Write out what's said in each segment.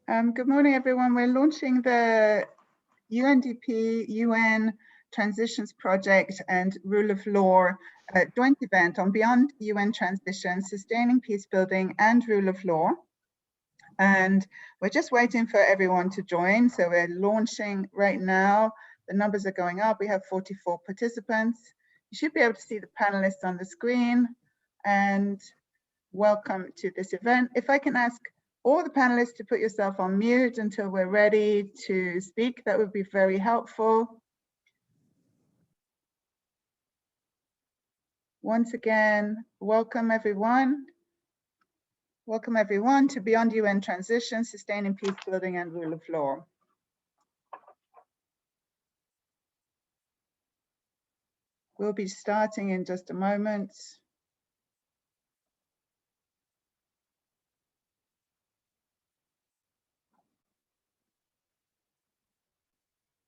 Good morning, everyone. We're launching the UNDP UN Transitions Project and Rule of Law joint event on Beyond UN Transition, Sustaining Peacebuilding and Rule of Law. And we're just waiting for everyone to join. So we're launching right now. The numbers are going up. We have 44 participants. You should be able to see the panelists on the screen. And welcome to this event. If I can ask all the panelists to put yourself on mute until we're ready to speak, that would be very helpful. Once again, welcome everyone. Welcome everyone to Beyond UN Transition, Sustaining Peace Building and Rule of Law. We'll be starting in just a moment.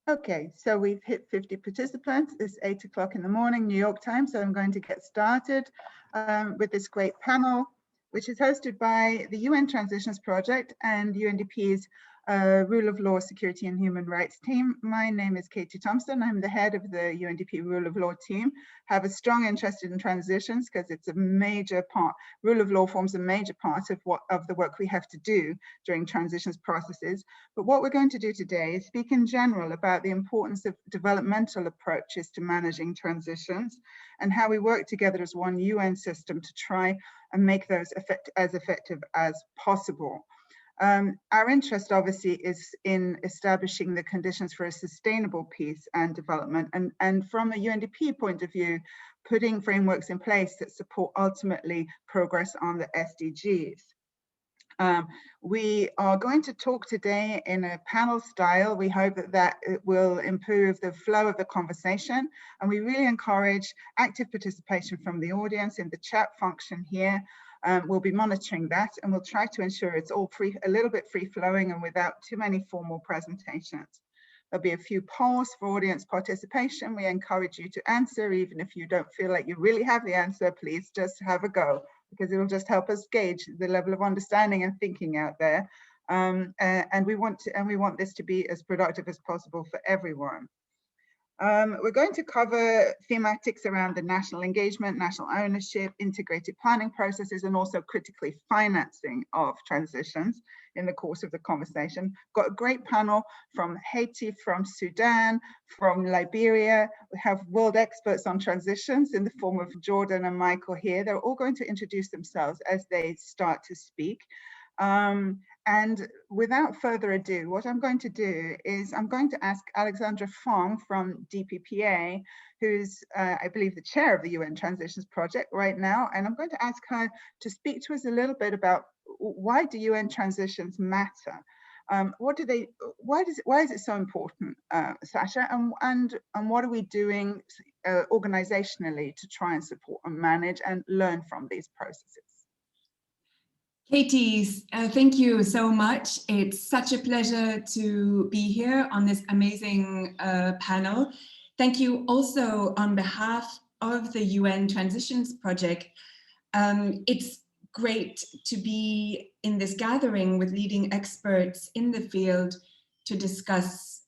Okay, so we've hit 50 participants. It's 8 o'clock in the morning, New York time, so I'm going to get started with this great panel, which is hosted by the UN Transitions Project and UNDP's Rule of Law, Security and Human Rights team. My name is Katie Thompson. I'm the head of the UNDP Rule of Law team. Have a strong interest in transitions because it's a major part. Rule of law forms a major part of the work we have to do during transitions processes. But what we're going to do today is speak in general about the importance of developmental approaches to managing transitions and how we work together as one UN system to try and make those as effective as possible. Our interest obviously is in establishing the conditions for a sustainable peace and development, and from a UNDP point of view, putting frameworks in place that support ultimately progress on the SDGs. We are going to talk today in a panel style. We hope that it will improve the flow of the conversation, and we really encourage active participation from the audience in the chat function here. We'll be monitoring that, and we'll try to ensure it's all a little bit free-flowing and without too many formal presentations. There'll be a few polls for audience participation. We encourage you to answer, even if you don't feel like you really have the answer, please just have a go, because it'll just help us gauge the level of understanding and thinking out there. And we want this to be as productive as possible for everyone. We're going to cover thematics around the national engagement, national ownership, integrated planning processes, and also critically financing of transitions in the course of the conversation. Got a great panel from Haiti, from Sudan, from Liberia. We have world experts on transitions in the form of Jordan and Michael here. They're all going to introduce themselves as they start to speak. And without further ado, what I'm going to do is I'm going to ask Alexandra Fong from DPPA, who's, I believe, the chair of the UN Transitions Project right now. And I'm going to ask her to speak to us a little bit about why do UN transitions matter? Why is it so important, Sasha? And what are we doing organizationally to try and support and manage and learn from these processes? Katie, thank you so much. It's such a pleasure to be here on this amazing panel. Thank you also on behalf of the UN Transitions Project. It's great to be in this gathering with leading experts in the field to discuss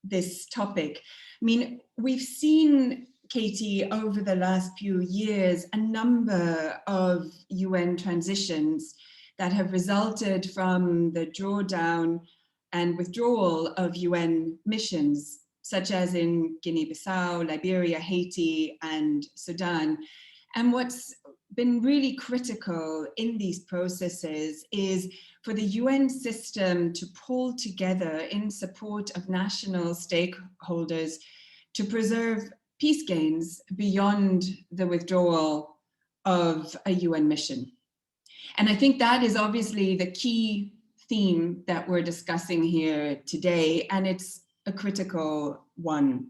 this topic. I mean, we've seen, Katie, over the last few years, a number of UN transitions that have resulted from the drawdown and withdrawal of UN missions, such as in Guinea-Bissau, Liberia, Haiti, and Sudan. And what's been really critical in these processes is for the UN system to pull together in support of national stakeholders to preserve peace gains beyond the withdrawal of a UN mission. And I think that is obviously the key theme that we're discussing here today, and it's a critical one.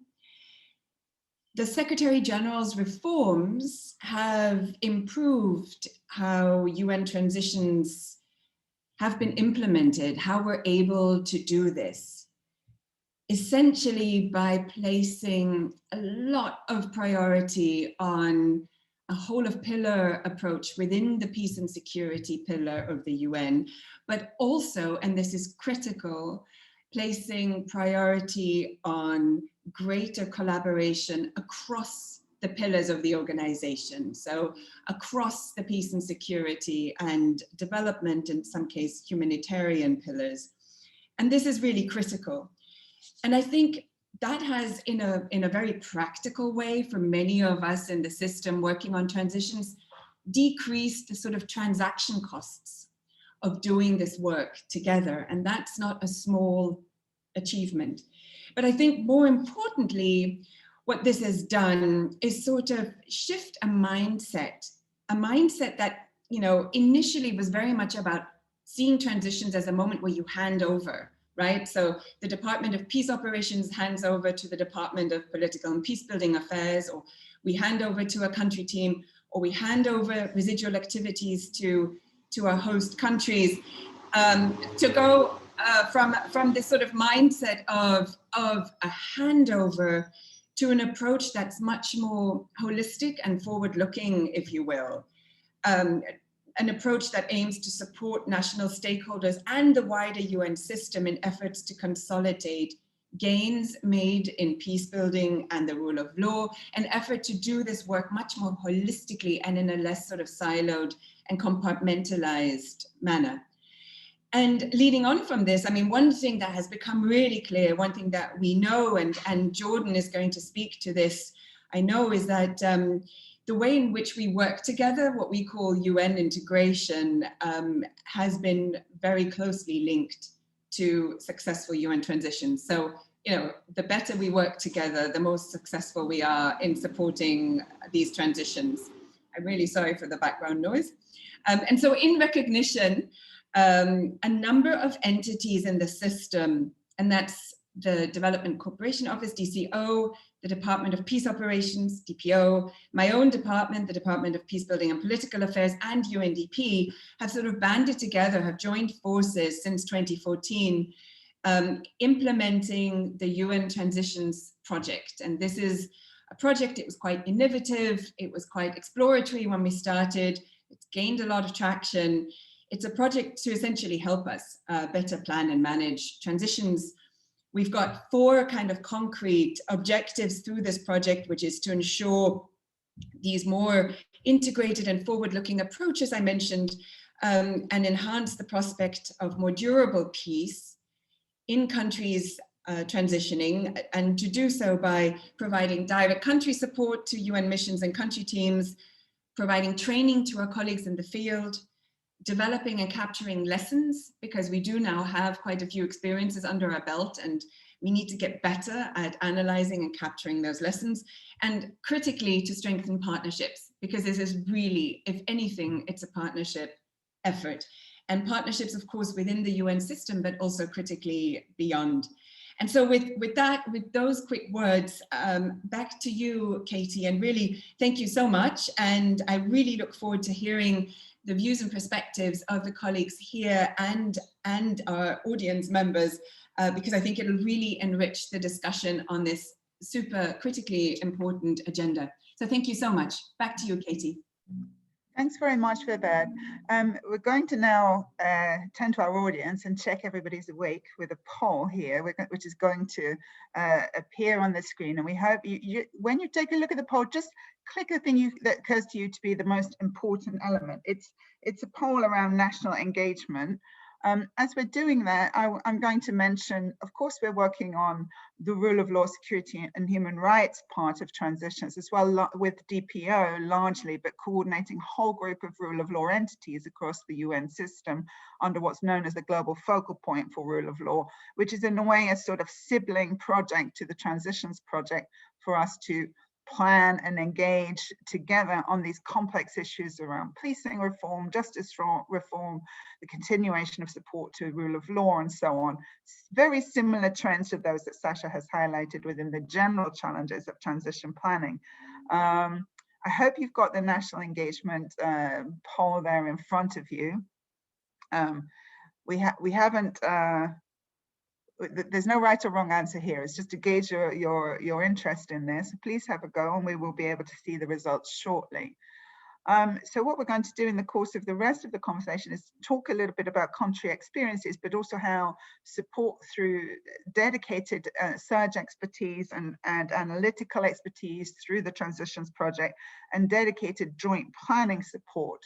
The Secretary General's reforms have improved how UN transitions have been implemented, how we're able to do this, essentially by placing a lot of priority on a whole of pillar approach within the peace and security pillar of the UN, but also, and this is critical, placing priority on greater collaboration across the pillars of the organization. So across the peace and security and development, in some case, humanitarian pillars. And this is really critical. And I think that has, in a very practical way, for many of us in the system working on transitions, decreased the sort of transaction costs of doing this work together. And that's not a small achievement. But I think more importantly, what this has done is sort of shift a mindset that, you know, initially was very much about seeing transitions as a moment where you hand over, right? So the Department of Peace Operations hands over to the Department of Political and Peacebuilding Affairs, or we hand over to a country team, or we hand over residual activities to our host countries, to go from this sort of mindset of a handover to an approach that's much more holistic and forward-looking, if you will. An approach that aims to support national stakeholders and the wider UN system in efforts to consolidate gains made in peace building and the rule of law, an effort to do this work much more holistically and in a less sort of siloed and compartmentalized manner. And leading on from this, I mean, one thing that has become really clear, one thing that we know, and Jordan is going to speak to this, I know, is that the way in which we work together, what we call UN integration, has been very closely linked to successful UN transitions. So, you know, the better we work together, the more successful we are in supporting these transitions. I'm really sorry for the background noise. And so in recognition, a number of entities in the system, and that's the Development Cooperation Office, DCO, the Department of Peace Operations, DPO, my own department, the Department of Peacebuilding and Political Affairs, and UNDP have sort of banded together, have joined forces since 2014, implementing the UN Transitions Project. And this is a project, it was quite innovative, it was quite exploratory when we started, it's gained a lot of traction. It's a project to essentially help us better plan and manage transitions. We've got 4 kind of concrete objectives through this project, which is to ensure these more integrated and forward-looking approaches I mentioned, and enhance the prospect of more durable peace in countries transitioning, and to do so by providing direct country support to UN missions and country teams, providing training to our colleagues in the field, developing and capturing lessons, because we do now have quite a few experiences under our belt and we need to get better at analyzing and capturing those lessons, and critically to strengthen partnerships, because this is really, if anything, it's a partnership effort. And partnerships, of course, within the UN system, but also critically beyond. And so with those quick words, back to you, Katie, and really thank you so much. And I really look forward to hearing the views and perspectives of the colleagues here and our audience members, because I think it'll really enrich the discussion on this super critically important agenda. So thank you so much. Back to you, Katie. Thanks very much for that. We're going to now turn to our audience and check everybody's awake with a poll here, which is going to appear on the screen. And we hope when you take a look at the poll, just click the thing that occurs to you to be the most important element. It's a poll around national engagement. As we're doing that, I'm going to mention, of course, we're working on the rule of law, security and human rights part of transitions as well, with DPO largely, but coordinating a whole group of rule of law entities across the UN system under what's known as the global focal point for rule of law, which is in a way a sort of sibling project to the transitions project for us to plan and engage together on these complex issues around policing reform, justice reform, the continuation of support to rule of law, and so on. Very similar trends to those that Sasha has highlighted within the general challenges of transition planning. I hope you've got the national engagement poll there in front of you. We haven't. There's no right or wrong answer here. It's just to gauge your interest in this. Please have a go and we will be able to see the results shortly. So what we're going to do in the course of the rest of the conversation is talk a little bit about country experiences, but also how support through dedicated surge expertise and analytical expertise through the Transitions Project and dedicated joint planning support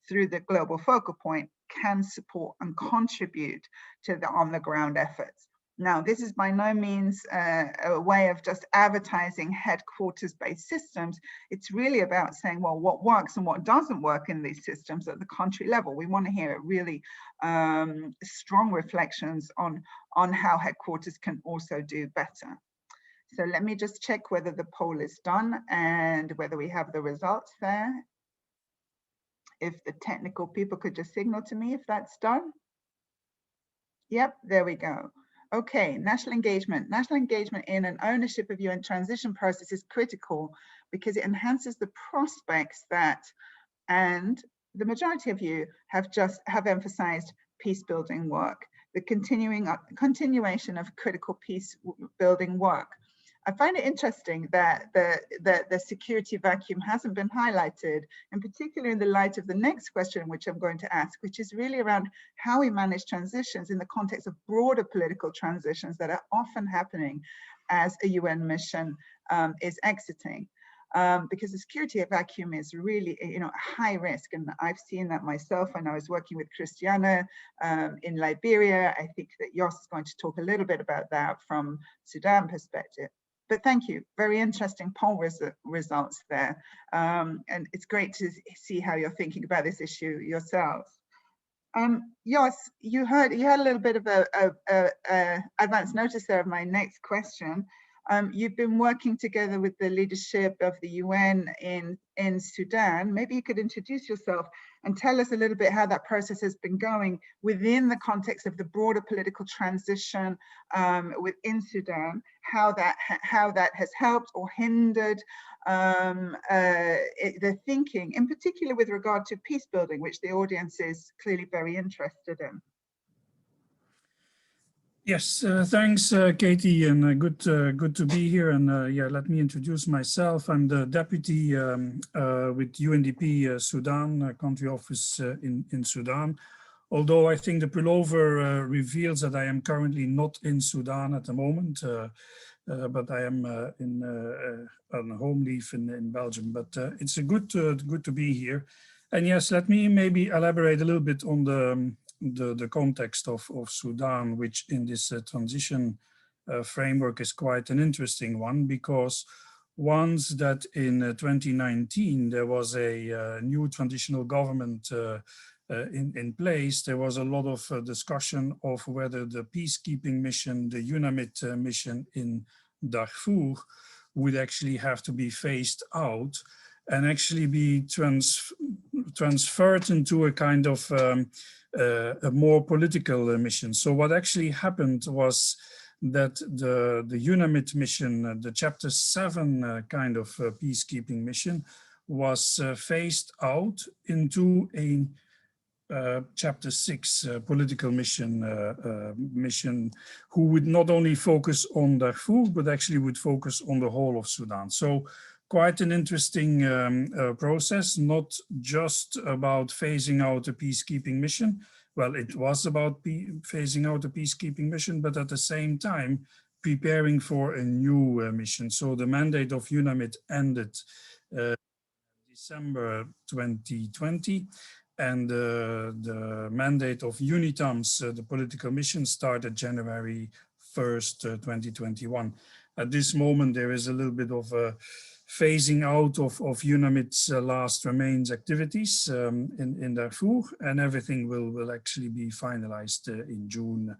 through the Global Focal Point can support and contribute to the on-the-ground efforts. Now, this is by no means a way of just advertising headquarters-based systems. It's really about saying, well, what works and what doesn't work in these systems at the country level. We want to hear really strong reflections on how headquarters can also do better. So let me just check whether the poll is done and whether we have the results there. If the technical people could just signal to me if that's done. Yep, there we go. Okay, national engagement. National engagement in and ownership of UN transition process is critical because it enhances the prospects that, and the majority of you have emphasized peace building work, the continuation of critical peace building work. I find it interesting that the security vacuum hasn't been highlighted, in particular in the light of the next question, which I'm going to ask, which is really around how we manage transitions in the context of broader political transitions that are often happening as a UN mission is exiting. Because the security vacuum is really, high risk, and I've seen that myself when I was working with Christiana in Liberia. I think that Jos is going to talk a little bit about that from Sudan perspective. But thank you, very interesting poll results there. And it's great to see how you're thinking about this issue yourselves. Jos, you had a little bit of a advance notice there of my next question. You've been working together with the leadership of the UN in Sudan. Maybe you could introduce yourself and tell us a little bit how that process has been going within the context of the broader political transition within Sudan, how that has helped or hindered the thinking, in particular with regard to peace building, which the audience is clearly very interested in. Yes, thanks, Katie, and good to be here. And yeah, let me introduce myself. I'm the deputy with UNDP Sudan, country office in Sudan. Although I think the pullover reveals that I am currently not in Sudan at the moment, but I am on home leave in Belgium. But it's a good to be here. And yes, let me maybe elaborate a little bit on the context of Sudan, which in this transition framework is quite an interesting one, because once that in 2019 there was a new transitional government in place, there was a lot of discussion of whether the peacekeeping mission, the UNAMID mission in Darfur, would actually have to be phased out and actually be transferred into a kind of a more political mission. So what actually happened was that the UNAMID mission, the Chapter 7 kind of peacekeeping mission, was phased out into a Chapter 6 political mission, who would not only focus on Darfur, but actually would focus on the whole of Sudan. So quite an interesting process, not just about phasing out a peacekeeping mission. Well, it was about phasing out a peacekeeping mission, but at the same time, preparing for a new mission. So the mandate of UNAMID ended December 2020. And the mandate of UNITAMS, the political mission, started January 1st, 2021. At this moment, there is a little bit of a phasing out of UNAMID's last remains activities in Darfur, and everything will actually be finalized in June.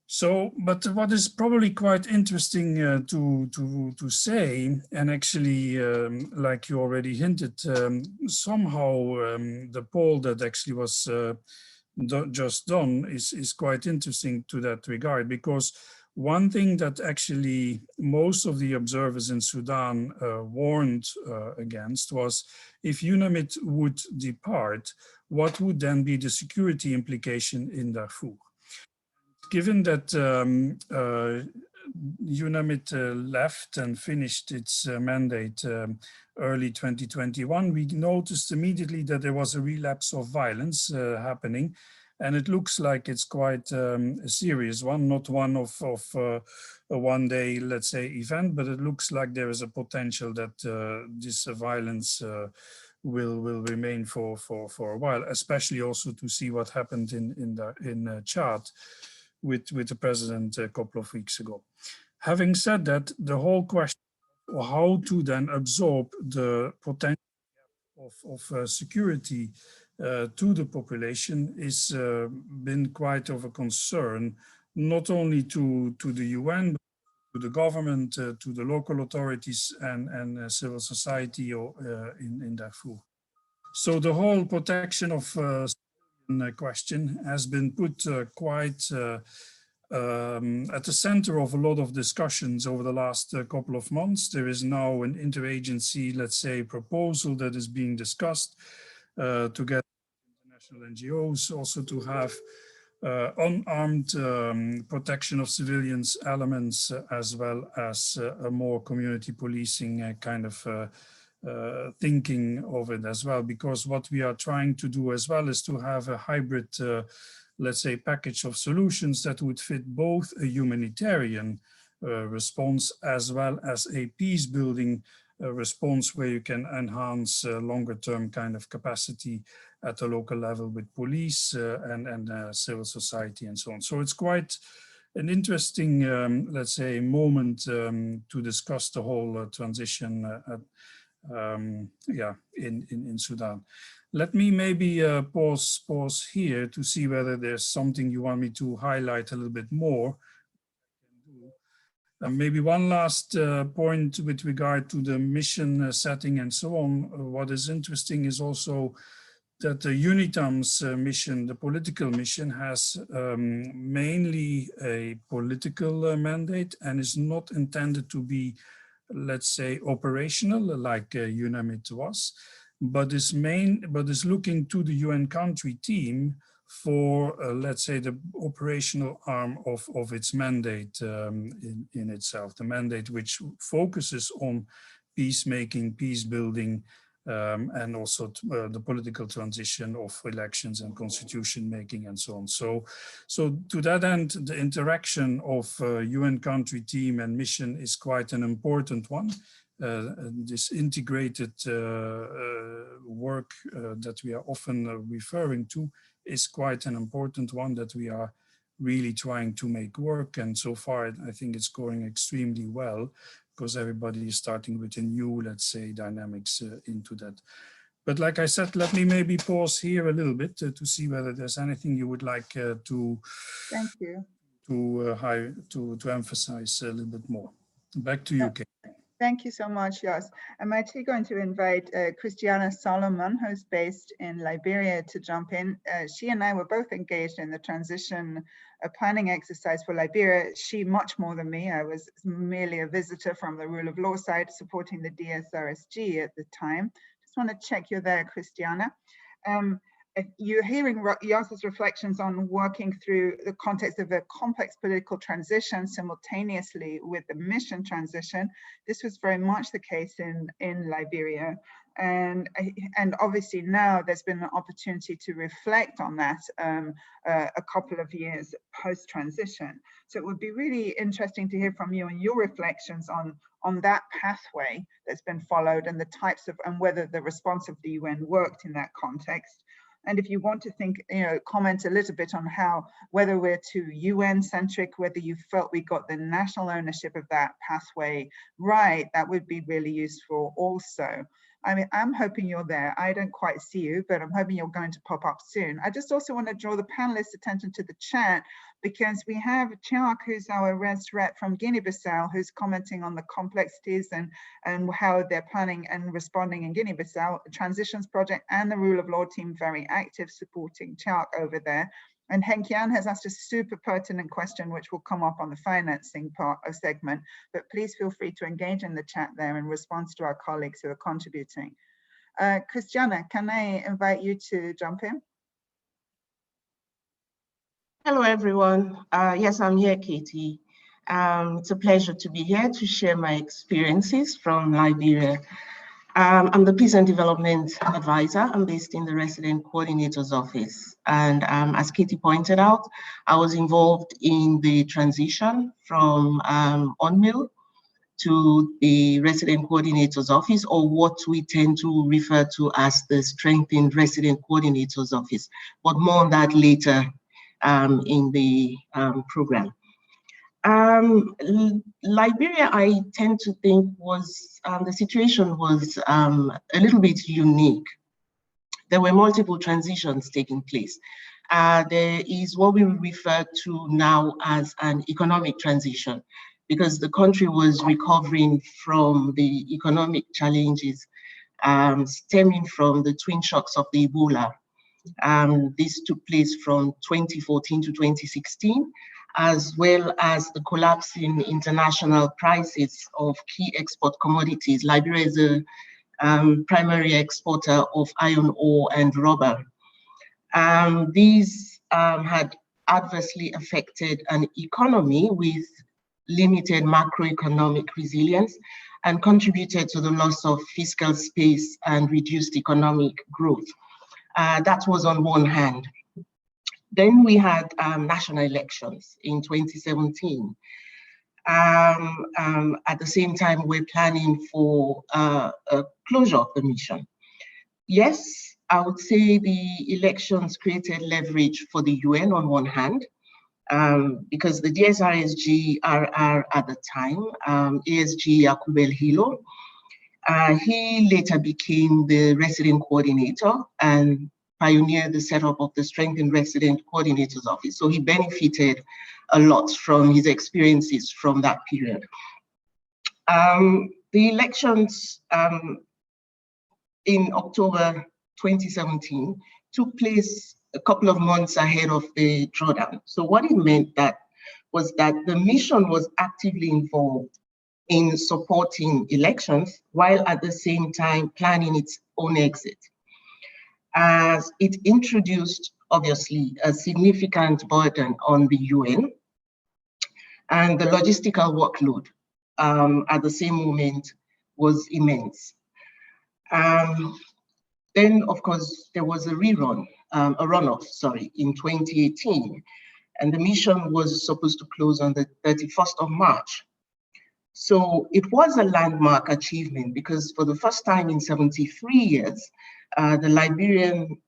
So, but what is probably quite interesting to say, and actually, like you already hinted, somehow the poll that actually was just done is quite interesting to that regard, because one thing that actually most of the observers in Sudan warned against was, if UNAMID would depart, what would then be the security implication in Darfur? Given that UNAMID left and finished its mandate early 2021, we noticed immediately that there was a relapse of violence happening. And it looks like it's quite a serious one, not one of a one-day, let's say, event, but it looks like there is a potential that this violence will remain for a while, especially also to see what happened in Chad with the president a couple of weeks ago. Having said that, the whole question of how to then absorb the potential of security to the population is been quite of a concern, not only to the UN, but to the government, to the local authorities and civil society in Darfur. So the whole protection of question has been put quite at the center of a lot of discussions over the last couple of months. There is now an interagency, let's say, proposal that is being discussed together with international NGOs, also to have unarmed protection of civilians elements, as well as a more community policing kind of thinking of it as well, because what we are trying to do as well is to have a hybrid, let's say, package of solutions that would fit both a humanitarian response as well as a peace building response, where you can enhance longer term kind of capacity at the local level with police and civil society and so on. So it's quite an interesting, let's say, moment to discuss the whole transition in Sudan. Let me maybe pause here to see whether there's something you want me to highlight a little bit more. Maybe one last point with regard to the mission setting and so on. What is interesting is also that the UNITAM's mission, the political mission, has mainly a political mandate and is not intended to be, let's say, operational like UNAMID was, but is looking to the UN country team for, let's say, the operational arm of its mandate in itself, the mandate which focuses on peacemaking, peace building, and also the political transition of elections and constitution making and so on. So to that end, the interaction of UN country team and mission is quite an important one. This integrated work that we are often referring to is quite an important one that we are really trying to make work. And so far, I think it's going extremely well, because everybody is starting with a new, let's say, dynamics into that. But like I said, let me maybe pause here a little bit to see whether there's anything you would like to emphasize a little bit more. Back to you, Kate. Thank you so much, Jos. I'm actually going to invite Christiana Solomon, who's based in Liberia, to jump in. She and I were both engaged in the transition planning exercise for Liberia. She much more than me. I was merely a visitor from the rule of law side, supporting the DSRSG at the time. Just want to check you're there, Christiana. You're hearing Jos's reflections on working through the context of a complex political transition simultaneously with the mission transition. This was very much the case in Liberia. And obviously now there's been an opportunity to reflect on that a couple of years post-transition. So it would be really interesting to hear from you and your reflections on that pathway that's been followed and the types of, and whether the response of the UN worked in that context. And if you want to think, comment a little bit on how, whether we're too UN centric, whether you felt we got the national ownership of that pathway right, that would be really useful also. I mean, I'm hoping you're there. I don't quite see you, but I'm hoping you're going to pop up soon. I just also want to draw the panelists' attention to the chat, because we have Chuck, who's our res rep from Guinea-Bissau, who's commenting on the complexities and how they're planning and responding in Guinea-Bissau. The Transitions Project and the Rule of Law team very active supporting Chuck over there. And Henk-Jan has asked a super pertinent question, which will come up on the financing part of segment, but please feel free to engage in the chat there in response to our colleagues who are contributing. Christiana, can I invite you to jump in? Hello, everyone. Yes, I'm here, Katie. It's a pleasure to be here to share my experiences from Liberia. I'm the Peace and Development Advisor. I'm based in the Resident Coordinator's Office. And as Katie pointed out, I was involved in the transition from UNMIL to the Resident Coordinator's Office, or what we tend to refer to as the Strengthened Resident Coordinator's Office. But more on that later in the program. Liberia, I tend to think was, the situation was a little bit unique. There were multiple transitions taking place. There is what we refer to now as an economic transition, because the country was recovering from the economic challenges stemming from the twin shocks of the Ebola. This took place from 2014 to 2016, as well as the collapse in international prices of key export commodities. Liberia is a primary exporter of iron ore and rubber. These had adversely affected an economy with limited macroeconomic resilience and contributed to the loss of fiscal space and reduced economic growth. That was on one hand. Then we had national elections in 2017. At the same time, we're planning for a closure of the mission. Yes, I would say the elections created leverage for the UN on one hand, because the DSRSG RR at the time, ASG Yakubel Hilo, he later became the resident coordinator and pioneered the setup of the Strengthened Resident Coordinator's Office. So he benefited a lot from his experiences from that period. The elections in October 2017 took place a couple of months ahead of the drawdown. So what it meant was that the mission was actively involved in supporting elections, while at the same time planning its own exit. As it introduced, obviously, a significant burden on the UN, and the logistical workload at the same moment was immense. Then, of course, there was a runoff, in 2018, and the mission was supposed to close on the 31st of March. So it was a landmark achievement, because for the first time in 73 years, the Liberian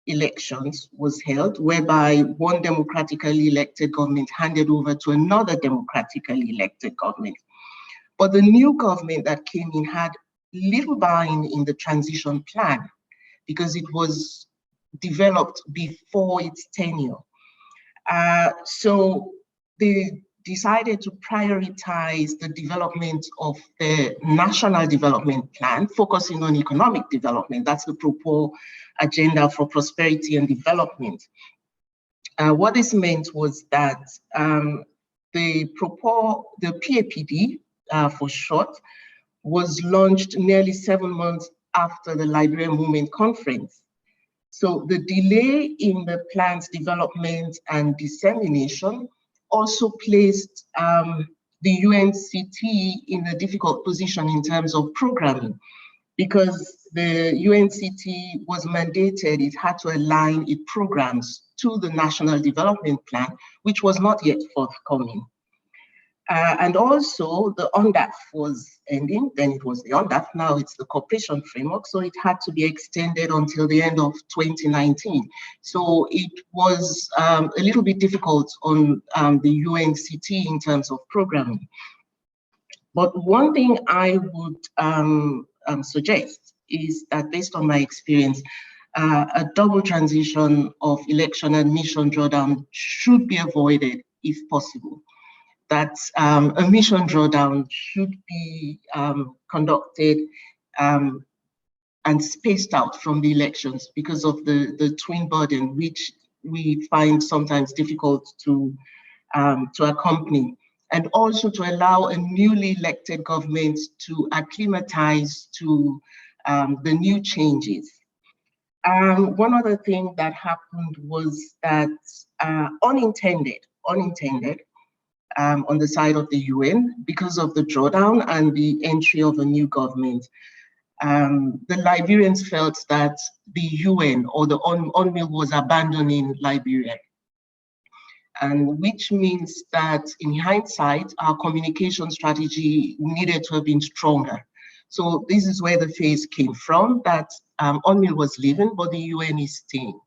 elections was held, whereby one democratically elected government handed over to another democratically elected government. But the new government that came in had little buy-in in the transition plan, because it was developed before its tenure. So they decided to prioritize the development of the National Development Plan, focusing on economic development. That's the proposed agenda for prosperity and development. What this meant was that the PAPD, for short, was launched nearly 7 months after the Liberian Movement Conference. So the delay in the plan's development and dissemination also placed the UNCT in a difficult position in terms of programming, because the UNCT was mandated, it had to align its programs to the National Development Plan, which was not yet forthcoming. And also the UNDAF was ending, then it was the UNDAF, now it's the cooperation framework, so it had to be extended until the end of 2019. So it was a little bit difficult on the UNCT in terms of programming. But one thing I would suggest is that, based on my experience, a double transition of election and mission drawdown should be avoided if possible. That a mission drawdown should be conducted and spaced out from the elections, because of the twin burden, which we find sometimes difficult to accompany, and also to allow a newly elected government to acclimatize to the new changes. One other thing that happened was that unintended, on the side of the UN because of the drawdown and the entry of a new government. The Liberians felt that the UN or the UNMIL was abandoning Liberia. And which means that in hindsight, our communication strategy needed to have been stronger. So this is where the phase came from, that UNMIL was leaving, but the UN is staying.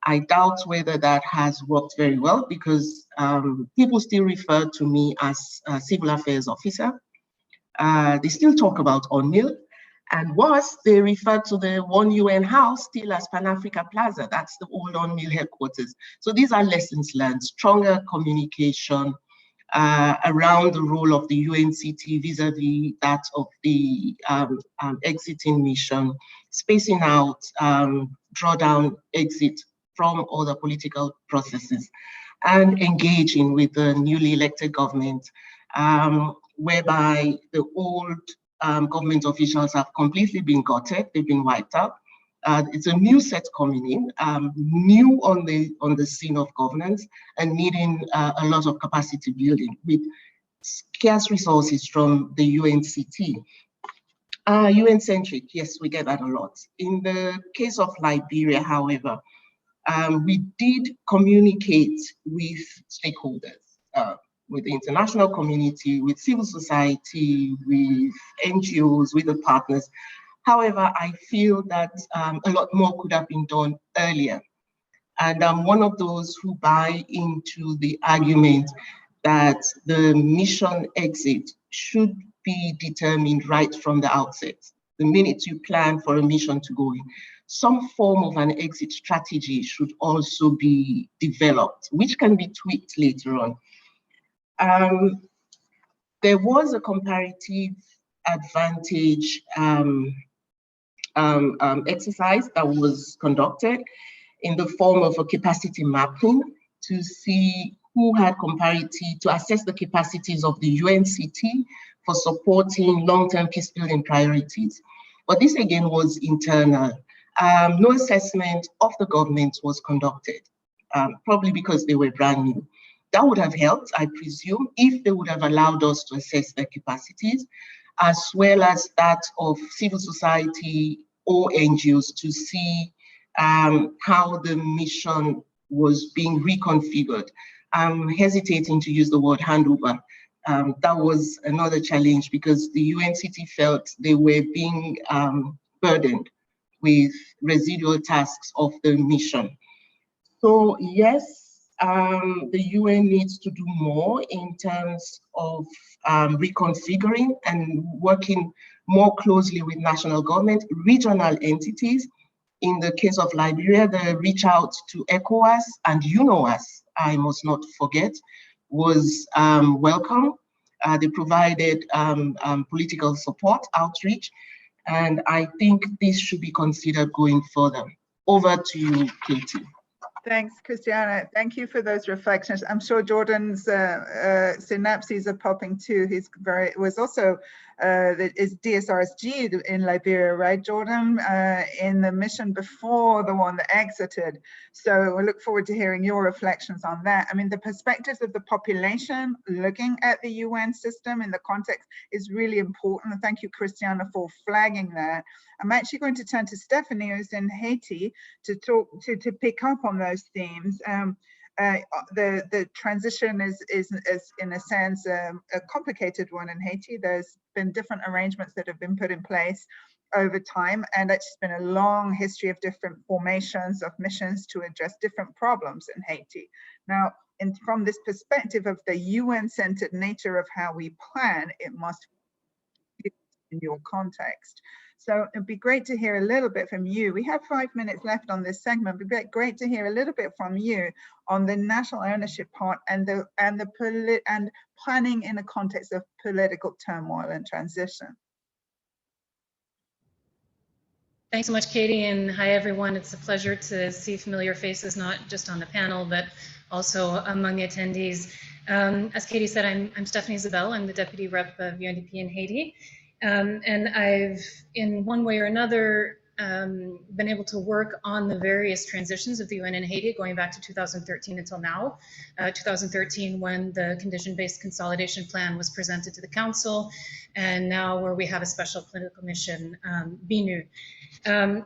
I doubt whether that has worked very well because people still refer to me as a civil affairs officer. They still talk about UNMIL, and worse, they refer to the one UN house still as Pan-Africa Plaza. That's the old UNMIL headquarters. So these are lessons learned, stronger communication around the role of the UNCT vis-a-vis that of the exiting mission, spacing out drawdown exit from other political processes, and engaging with the newly elected government, whereby the old government officials have completely been gutted, they've been wiped out. It's a new set coming in, new on the scene of governance, and needing a lot of capacity building with scarce resources from the UNCT. UN-centric, yes, we get that a lot. In the case of Liberia, however, we did communicate with stakeholders, with the international community, with civil society, with NGOs, with the partners. However, I feel that a lot more could have been done earlier. And I'm one of those who buy into the argument that the mission exit should be determined right from the outset. The minute you plan for a mission to go in, some form of an exit strategy should also be developed, which can be tweaked later on. There was a comparative advantage exercise that was conducted in the form of a capacity mapping to see who had to assess the capacities of the UNCT for supporting long-term peacebuilding priorities. But this again was internal. No assessment of the government was conducted, probably because they were brand new. That would have helped, I presume, if they would have allowed us to assess their capacities, as well as that of civil society or NGOs to see how the mission was being reconfigured. I'm hesitating to use the word handover. That was another challenge because the UNCT felt they were being burdened with residual tasks of the mission. So yes, the UN needs to do more in terms of reconfiguring and working more closely with national government, regional entities. In the case of Liberia, the reach out to ECOWAS and UNOWAS, I must not forget, was welcome. They provided political support, outreach, and I think this should be considered going further. Over to you, Katie. Thanks, Christiana. Thank you for those reflections. I'm sure Jordan's synapses are popping too. He's was also is DSRSG in Liberia, right, Jordan? In the mission before the one that exited. So we look forward to hearing your reflections on that. I mean, the perspectives of the population looking at the UN system in the context is really important. And thank you, Christiana, for flagging that. I'm actually going to turn to Stephanie, who's in Haiti, to talk to pick up on those themes. The transition is in a sense a complicated one in Haiti. There's been different arrangements that have been put in place over time, and it's been a long history of different formations of missions to address different problems in Haiti. Now, from this perspective of the UN-centered nature of how we plan, it must be in your context. So it'd be great to hear a little bit from you. We have 5 minutes left on this segment. It'd be great to hear a little bit from you on the national ownership part and planning in a context of political turmoil and transition. Thanks so much, Katie, and hi everyone. It's a pleasure to see familiar faces, not just on the panel, but also among the attendees. As Katie said, I'm Stephanie Zabel. I'm the Deputy Rep of UNDP in Haiti. And I've, in one way or another, been able to work on the various transitions of the UN in Haiti going back to 2013 until now. 2013 when the condition-based consolidation plan was presented to the Council, and now where we have a special political mission, BNU. And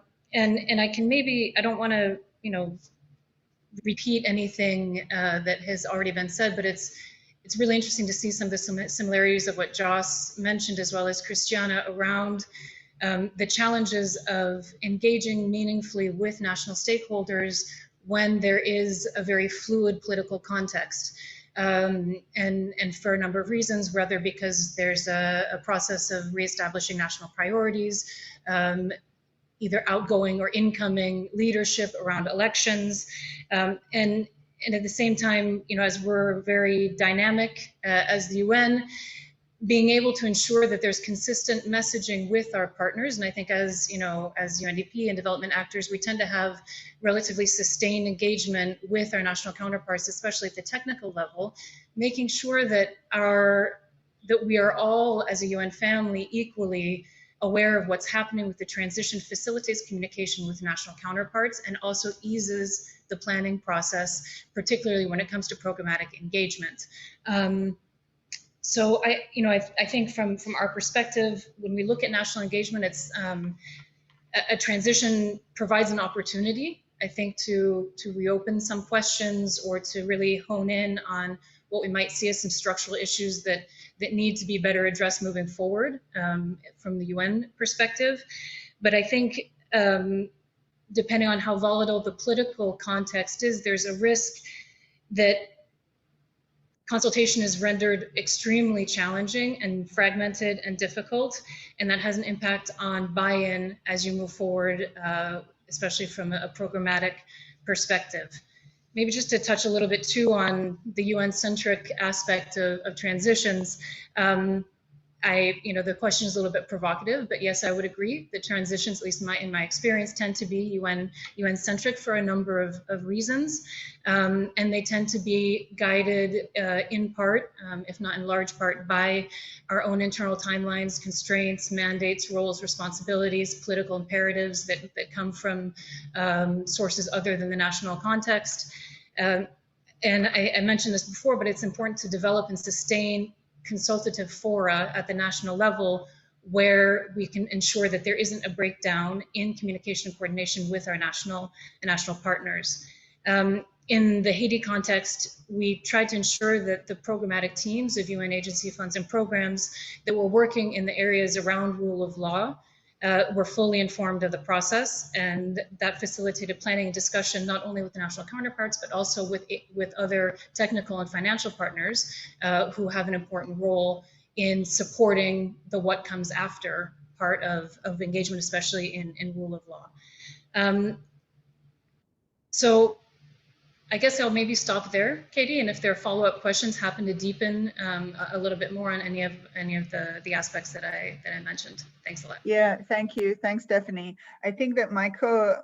I can maybe, I don't want to, repeat anything that has already been said, but it's really interesting to see some of the similarities of what Joss mentioned, as well as Christiana, around the challenges of engaging meaningfully with national stakeholders when there is a very fluid political context. And for a number of reasons, whether because there's a process of reestablishing national priorities, either outgoing or incoming leadership around elections, and at the same time, as we're very dynamic as the UN, being able to ensure that there's consistent messaging with our partners. And I think as UNDP and development actors, we tend to have relatively sustained engagement with our national counterparts, especially at the technical level, making sure that we are all as a UN family equally aware of what's happening with the transition, facilitates communication with national counterparts, and also eases the planning process, particularly when it comes to programmatic engagement. So I think from our perspective, when we look at national engagement, it's a transition provides an opportunity, I think, to reopen some questions or to really hone in on what we might see as some structural issues that need to be better addressed moving forward from the UN perspective. But I think depending on how volatile the political context is, there's a risk that consultation is rendered extremely challenging and fragmented and difficult, and that has an impact on buy-in as you move forward, especially from a programmatic perspective. Maybe just to touch a little bit too on the UN-centric aspect of transitions. The question is a little bit provocative, but yes, I would agree that transitions, at least in my experience, tend to be UN-centric for a number of reasons, and they tend to be guided in part, if not in large part, by our own internal timelines, constraints, mandates, roles, responsibilities, political imperatives that come from sources other than the national context. And I mentioned this before, but it's important to develop and sustain consultative fora at the national level where we can ensure that there isn't a breakdown in communication and coordination with our national partners. In the Haiti context, we tried to ensure that the programmatic teams of UN agency funds and programs that were working in the areas around rule of law were fully informed of the process, and that facilitated planning and discussion not only with the national counterparts, but also with other technical and financial partners who have an important role in supporting the what comes after part of engagement, especially in rule of law. So I guess I'll maybe stop there, Katie, and if there are follow-up questions, happen to deepen a little bit more on any of the aspects that I mentioned. Thanks a lot. Yeah, thank you. Thanks, Stephanie. I think that Michael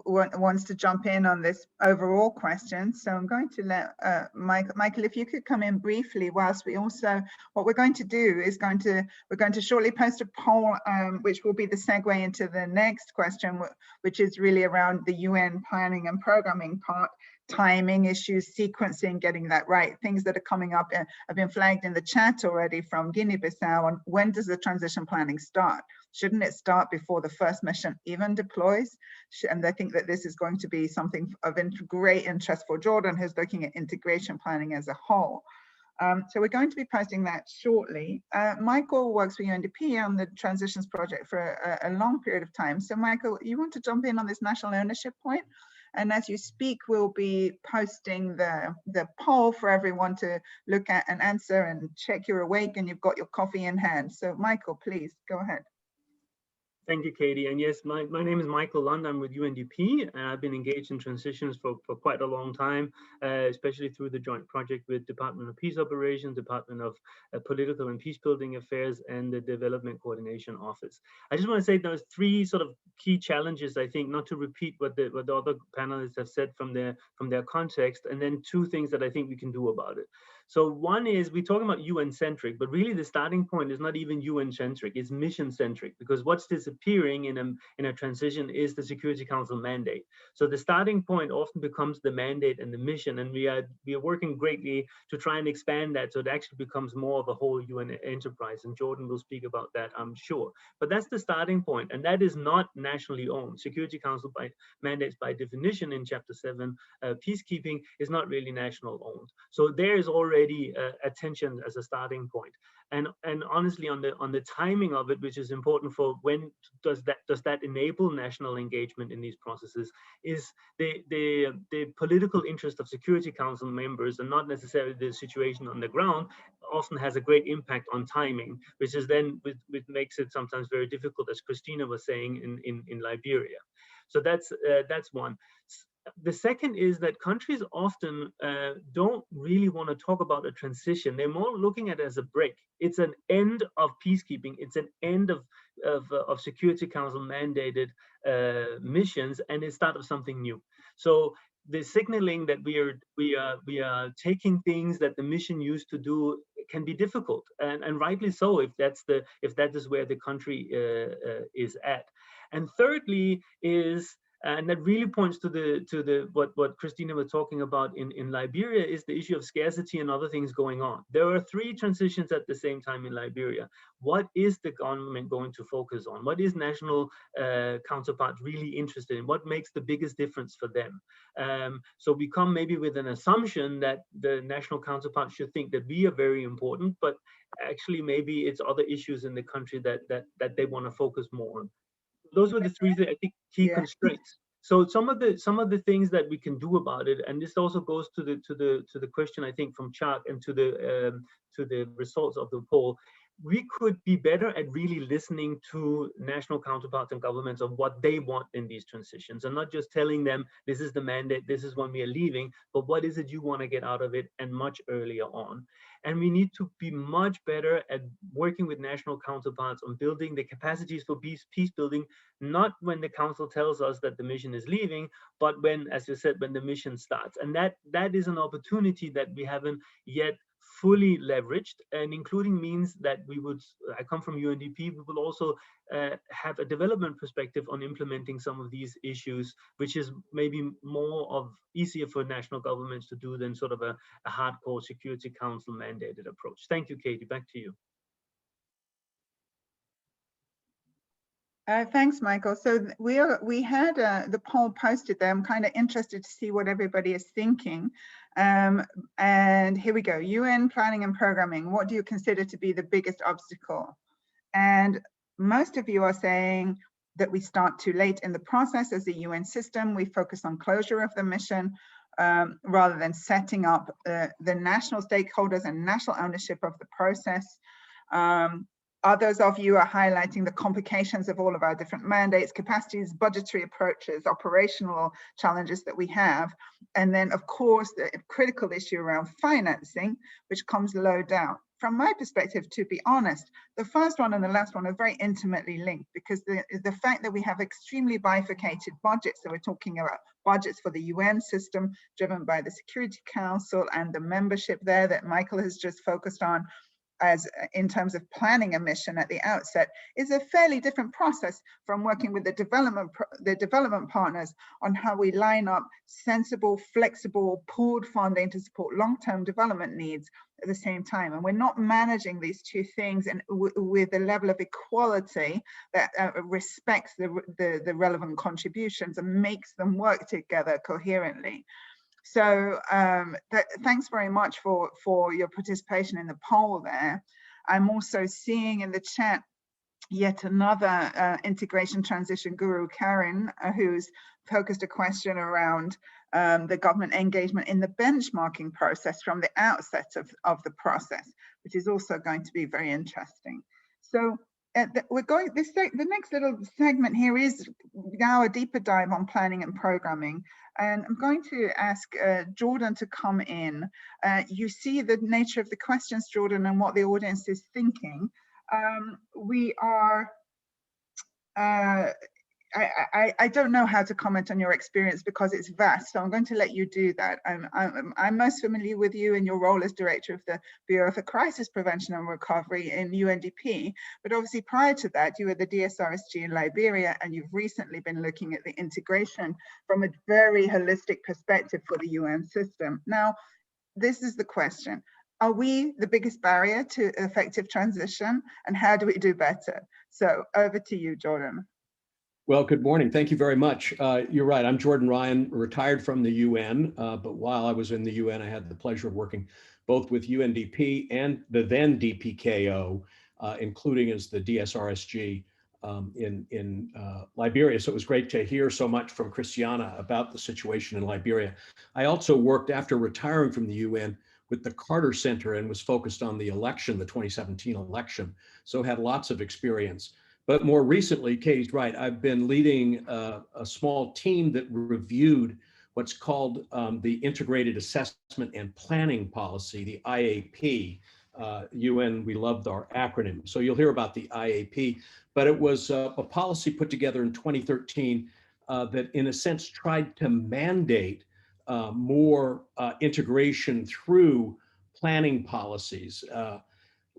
wants to jump in on this overall question. So I'm going to let Michael, if you could come in briefly, whilst we also, what we're going to do is we're going to shortly post a poll, which will be the segue into the next question, which is really around the UN planning and programming part. Timing issues, sequencing, getting that right, things that are coming up have been flagged in the chat already from Guinea-Bissau on when does the transition planning start? Shouldn't it start before the first mission even deploys? And I think that this is going to be something of great interest for Jordan, who's looking at integration planning as a whole. So we're going to be posting that shortly. Michael works for UNDP on the transitions project for a long period of time. So Michael, you want to jump in on this national ownership point? And as you speak, we'll be posting the poll for everyone to look at and answer and check you're awake and you've got your coffee in hand. So Michael, please go ahead. Thank you, Katie. And yes, my name is Michael Lund. I'm with UNDP, and I've been engaged in transitions for quite a long time, especially through the joint project with Department of Peace Operations, Department of Political and Peacebuilding Affairs, and the Development Coordination Office. I just want to say there's three sort of key challenges, I think, not to repeat what the other panelists have said from their context, and then two things that I think we can do about it. So one is, we're talking about UN-centric, but really the starting point is not even UN-centric, it's mission-centric, because what's disappearing in a transition is the Security Council mandate. So the starting point often becomes the mandate and the mission, and we are working greatly to try and expand that so it actually becomes more of a whole UN enterprise, and Jordan will speak about that, I'm sure. But that's the starting point, and that is not nationally owned. Security Council mandates by definition in Chapter 7, peacekeeping, is not really national owned. So there is already attention as a starting point. And honestly, on the timing of it, which is important for when does that enable national engagement in these processes, is the political interest of Security Council members and not necessarily the situation on the ground often has a great impact on timing, which is then which makes it sometimes very difficult, as Christina was saying, in Liberia. So that's one. The second is that countries often don't really want to talk about a transition. They're more looking at it as a break. It's an end of peacekeeping. It's an end of Security Council mandated missions, and it's start of something new. So the signaling that we are taking things that the mission used to do can be difficult, and rightly so if that is where the country is at. And thirdly is, and that really points to what Christina was talking about in Liberia, is the issue of scarcity and other things going on. There are 3 transitions at the same time in Liberia. What is the government going to focus on? What is national counterparts really interested in? What makes the biggest difference for them? So we come maybe with an assumption that the national counterparts should think that we are very important, but actually maybe it's other issues in the country that they want to focus more on. Those were the 3, I think, key constraints. So some of the things that we can do about it, and this also goes to the question, I think, from Chuck, and to the results of the poll. We could be better at really listening to national counterparts and governments of what they want in these transitions, and not just telling them this is the mandate, this is when we are leaving, but what is it you want to get out of it, and much earlier on. And we need to be much better at working with national counterparts on building the capacities for peace building, not when the council tells us that the mission is leaving, but when, as you said, when the mission starts. And that is an opportunity that we haven't yet fully leveraged, and including means that I come from UNDP, we will also have a development perspective on implementing some of these issues, which is maybe easier for national governments to do than sort of a hardcore Security Council mandated approach. Thank you, Katie, back to you. Thanks, Michael. So we had the poll posted there. I'm kind of interested to see what everybody is thinking. And here we go. UN planning and programming. What do you consider to be the biggest obstacle? And most of you are saying that we start too late in the process as a UN system. We focus on closure of the mission rather than setting up the national stakeholders and national ownership of the process. Others of you are highlighting the complications of all of our different mandates, capacities, budgetary approaches, operational challenges that we have. And then, of course, the critical issue around financing, which comes low down. From my perspective, to be honest, the first one and the last one are very intimately linked, because the fact that we have extremely bifurcated budgets, so we're talking about budgets for the UN system driven by the Security Council and the membership there that Michael has just focused on, as in terms of planning a mission at the outset, is a fairly different process from working with the development partners on how we line up sensible, flexible, pooled funding to support long-term development needs at the same time. And we're not managing these two things with a level of equality that respects the relevant contributions and makes them work together coherently. So thanks very much for your participation in the poll there. I'm also seeing in the chat yet another integration transition guru, Karen, who's focused a question around the government engagement in the benchmarking process from the outset of the process, which is also going to be very interesting. So we're going, the next little segment here is now a deeper dive on planning and programming. And I'm going to ask Jordan to come in. You see the nature of the questions, Jordan, and what the audience is thinking. We are I don't know how to comment on your experience because it's vast, so I'm going to let you do that. I'm most familiar with you in your role as Director of the Bureau for Crisis Prevention and Recovery in UNDP, but obviously prior to that, you were the DSRSG in Liberia, and you've recently been looking at the integration from a very holistic perspective for the UN system. Now, this is the question. Are we the biggest barrier to effective transition, and how do we do better? So over to you, Jordan. Well, good morning. Thank you very much. You're right. I'm Jordan Ryan, retired from the UN, but while I was in the UN, I had the pleasure of working both with UNDP and the then DPKO, including as the DSRSG in Liberia. So it was great to hear so much from Christiana about the situation in Liberia. I also worked after retiring from the UN with the Carter Center and was focused on the election, the 2017 election. So had lots of experience. But more recently, Katie's right, I've been leading a small team that reviewed what's called the Integrated Assessment and Planning Policy, the IAP. UN, we loved our acronym. So you'll hear about the IAP, but it was a policy put together in 2013 that in a sense tried to mandate more integration through planning policies.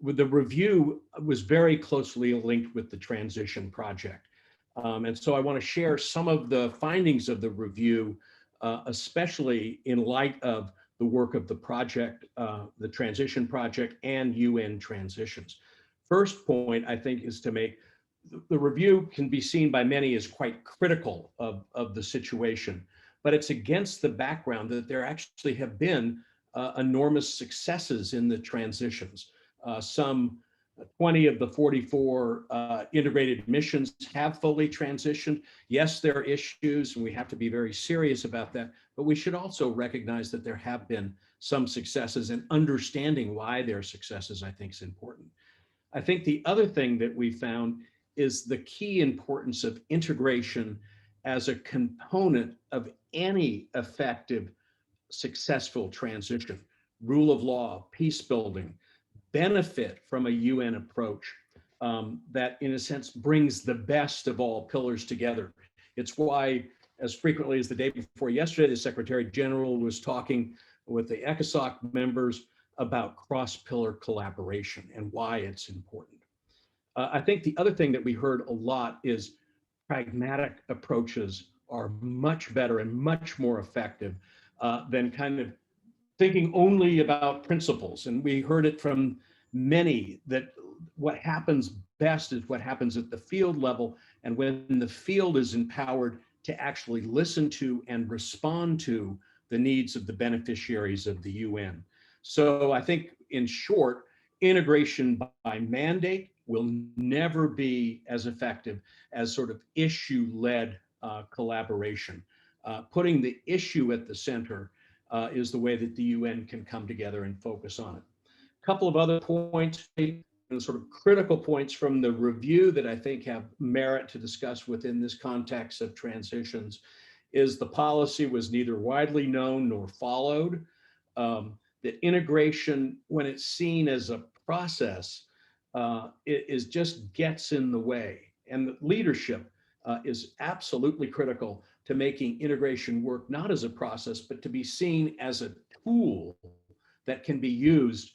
The review was very closely linked with the transition project. And so I want to share some of the findings of the review, especially in light of the work of the project, the transition project, and UN transitions. First point, I think, is to make the review can be seen by many as quite critical of the situation, but it's against the background that there actually have been enormous successes in the transitions. Some 20 of the 44 integrated missions have fully transitioned. Yes, there are issues, and we have to be very serious about that, but we should also recognize that there have been some successes, and understanding why there are successes, I think, is important. I think the other thing that we found is the key importance of integration as a component of any effective, successful transition. Rule of law, peace building, benefit from a UN approach that in a sense brings the best of all pillars together. It's why, as frequently as the day before yesterday, the Secretary General was talking with the ECOSOC members about cross-pillar collaboration and why it's important. I think the other thing that we heard a lot is pragmatic approaches are much better and much more effective than kind of thinking only about principles. And we heard it from many that what happens best is what happens at the field level. And when the field is empowered to actually listen to and respond to the needs of the beneficiaries of the UN. So I think, in short, integration by mandate will never be as effective as sort of issue-led collaboration. Putting the issue at the center is the way that the UN can come together and focus on it. A couple of other points, sort of critical points from the review that I think have merit to discuss within this context of transitions is the policy was neither widely known nor followed. That integration, when it's seen as a process, it just gets in the way. And the leadership is absolutely critical to making integration work, not as a process, but to be seen as a tool that can be used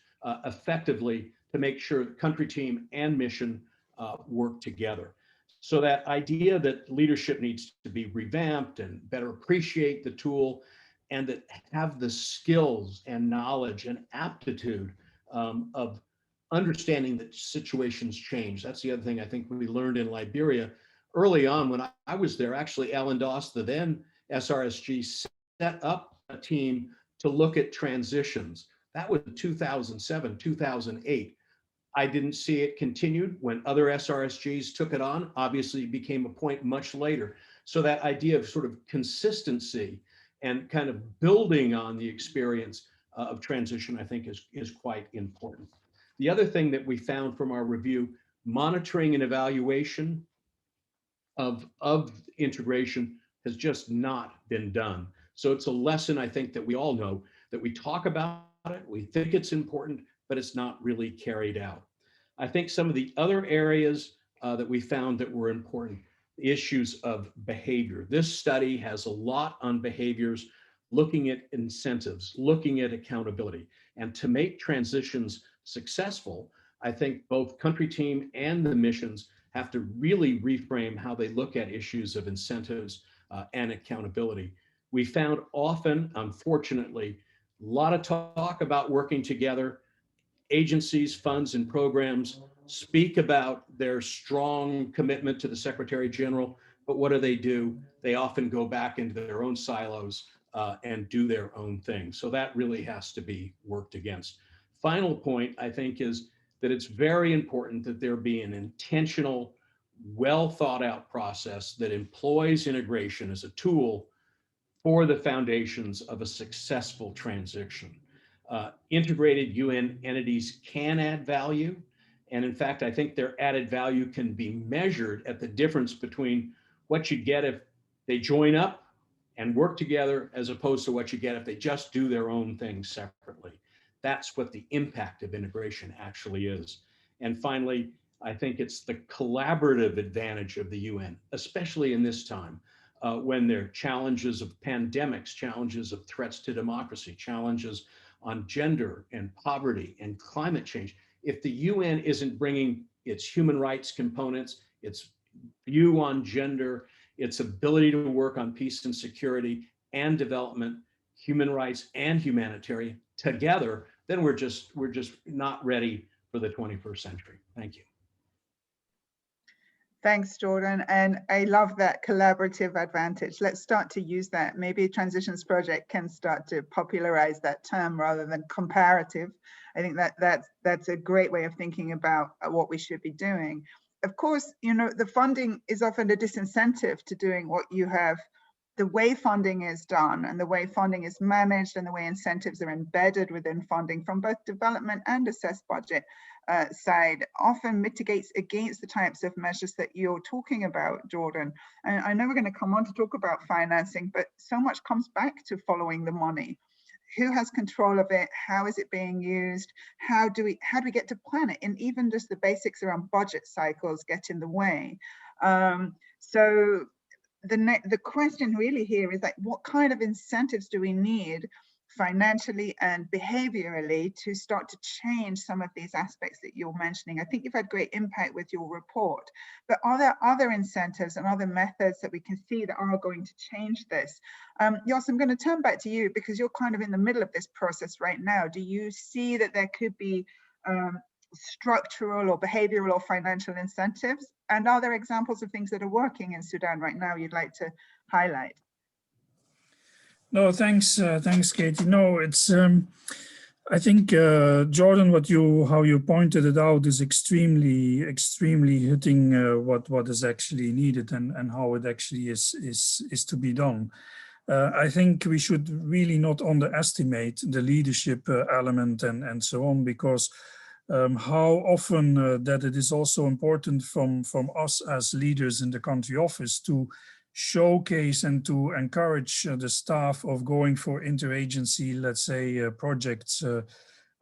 effectively to make sure the country team and mission work together. So that idea that leadership needs to be revamped and better appreciate the tool, and that have the skills and knowledge and aptitude of understanding that situations change. That's the other thing I think we learned in Liberia. Early on when I was there, actually Alan Doss, the then SRSG, set up a team to look at transitions. That was 2007, 2008. I didn't see it continued when other SRSGs took it on. Obviously, it became a point much later. So that idea of sort of consistency and kind of building on the experience of transition, I think is quite important. The other thing that we found from our review, monitoring and evaluation of integration has just not been done. So it's a lesson, I think, that we all know, that we talk about it, we think it's important, but it's not really carried out. I think some of the other areas that we found that were important, issues of behavior. This study has a lot on behaviors, looking at incentives, looking at accountability. And to make transitions successful, I think both country team and the missions have to really reframe how they look at issues of incentives and accountability. We found often, unfortunately, a lot of talk about working together. Agencies, funds, and programs speak about their strong commitment to the Secretary General, but what do? They often go back into their own silos and do their own thing. So that really has to be worked against. Final point, I think, is that it's very important that there be an intentional, well thought out process that employs integration as a tool for the foundations of a successful transition. Integrated UN entities can add value. And in fact, I think their added value can be measured at the difference between what you get if they join up and work together, as opposed to what you get if they just do their own thing separately. That's what the impact of integration actually is. And finally, I think it's the collaborative advantage of the UN, especially in this time, when there are challenges of pandemics, challenges of threats to democracy, challenges on gender and poverty and climate change. If the UN isn't bringing its human rights components, its view on gender, its ability to work on peace and security and development, human rights and humanitarian together, then we're just not ready for the 21st century. Thank you. Thanks, Jordan. And I love that collaborative advantage. Let's start to use that. Maybe Transitions Project can start to popularize that term rather than comparative. I think that's a great way of thinking about what we should be doing. Of course, you know, the funding is often a disincentive to doing what you have. The way funding is done and the way funding is managed and the way incentives are embedded within funding from both development and assessed budget side often mitigates against the types of measures that you're talking about, Jordan. And I know we're going to come on to talk about financing, but so much comes back to following the money. Who has control of it? How is it being used? How do we get to plan it? And even just the basics around budget cycles get in the way. So the question really here is like, what kind of incentives do we need financially and behaviorally to start to change some of these aspects that you're mentioning? I think you've had great impact with your report, but are there other incentives and other methods that we can see that are going to change this? Jos, I'm going to turn back to you because you're kind of in the middle of this process right now. Do you see that there could be structural or behavioral or financial incentives? And are there examples of things that are working in Sudan right now you'd like to highlight? No, thanks, Katie. No, it's I think Jordan, how you pointed it out is extremely hitting what is actually needed and how it actually is to be done. I think we should really not underestimate the leadership element and so on, because how often that it is also important from us as leaders in the country office to showcase and to encourage the staff of going for interagency, let's say, projects,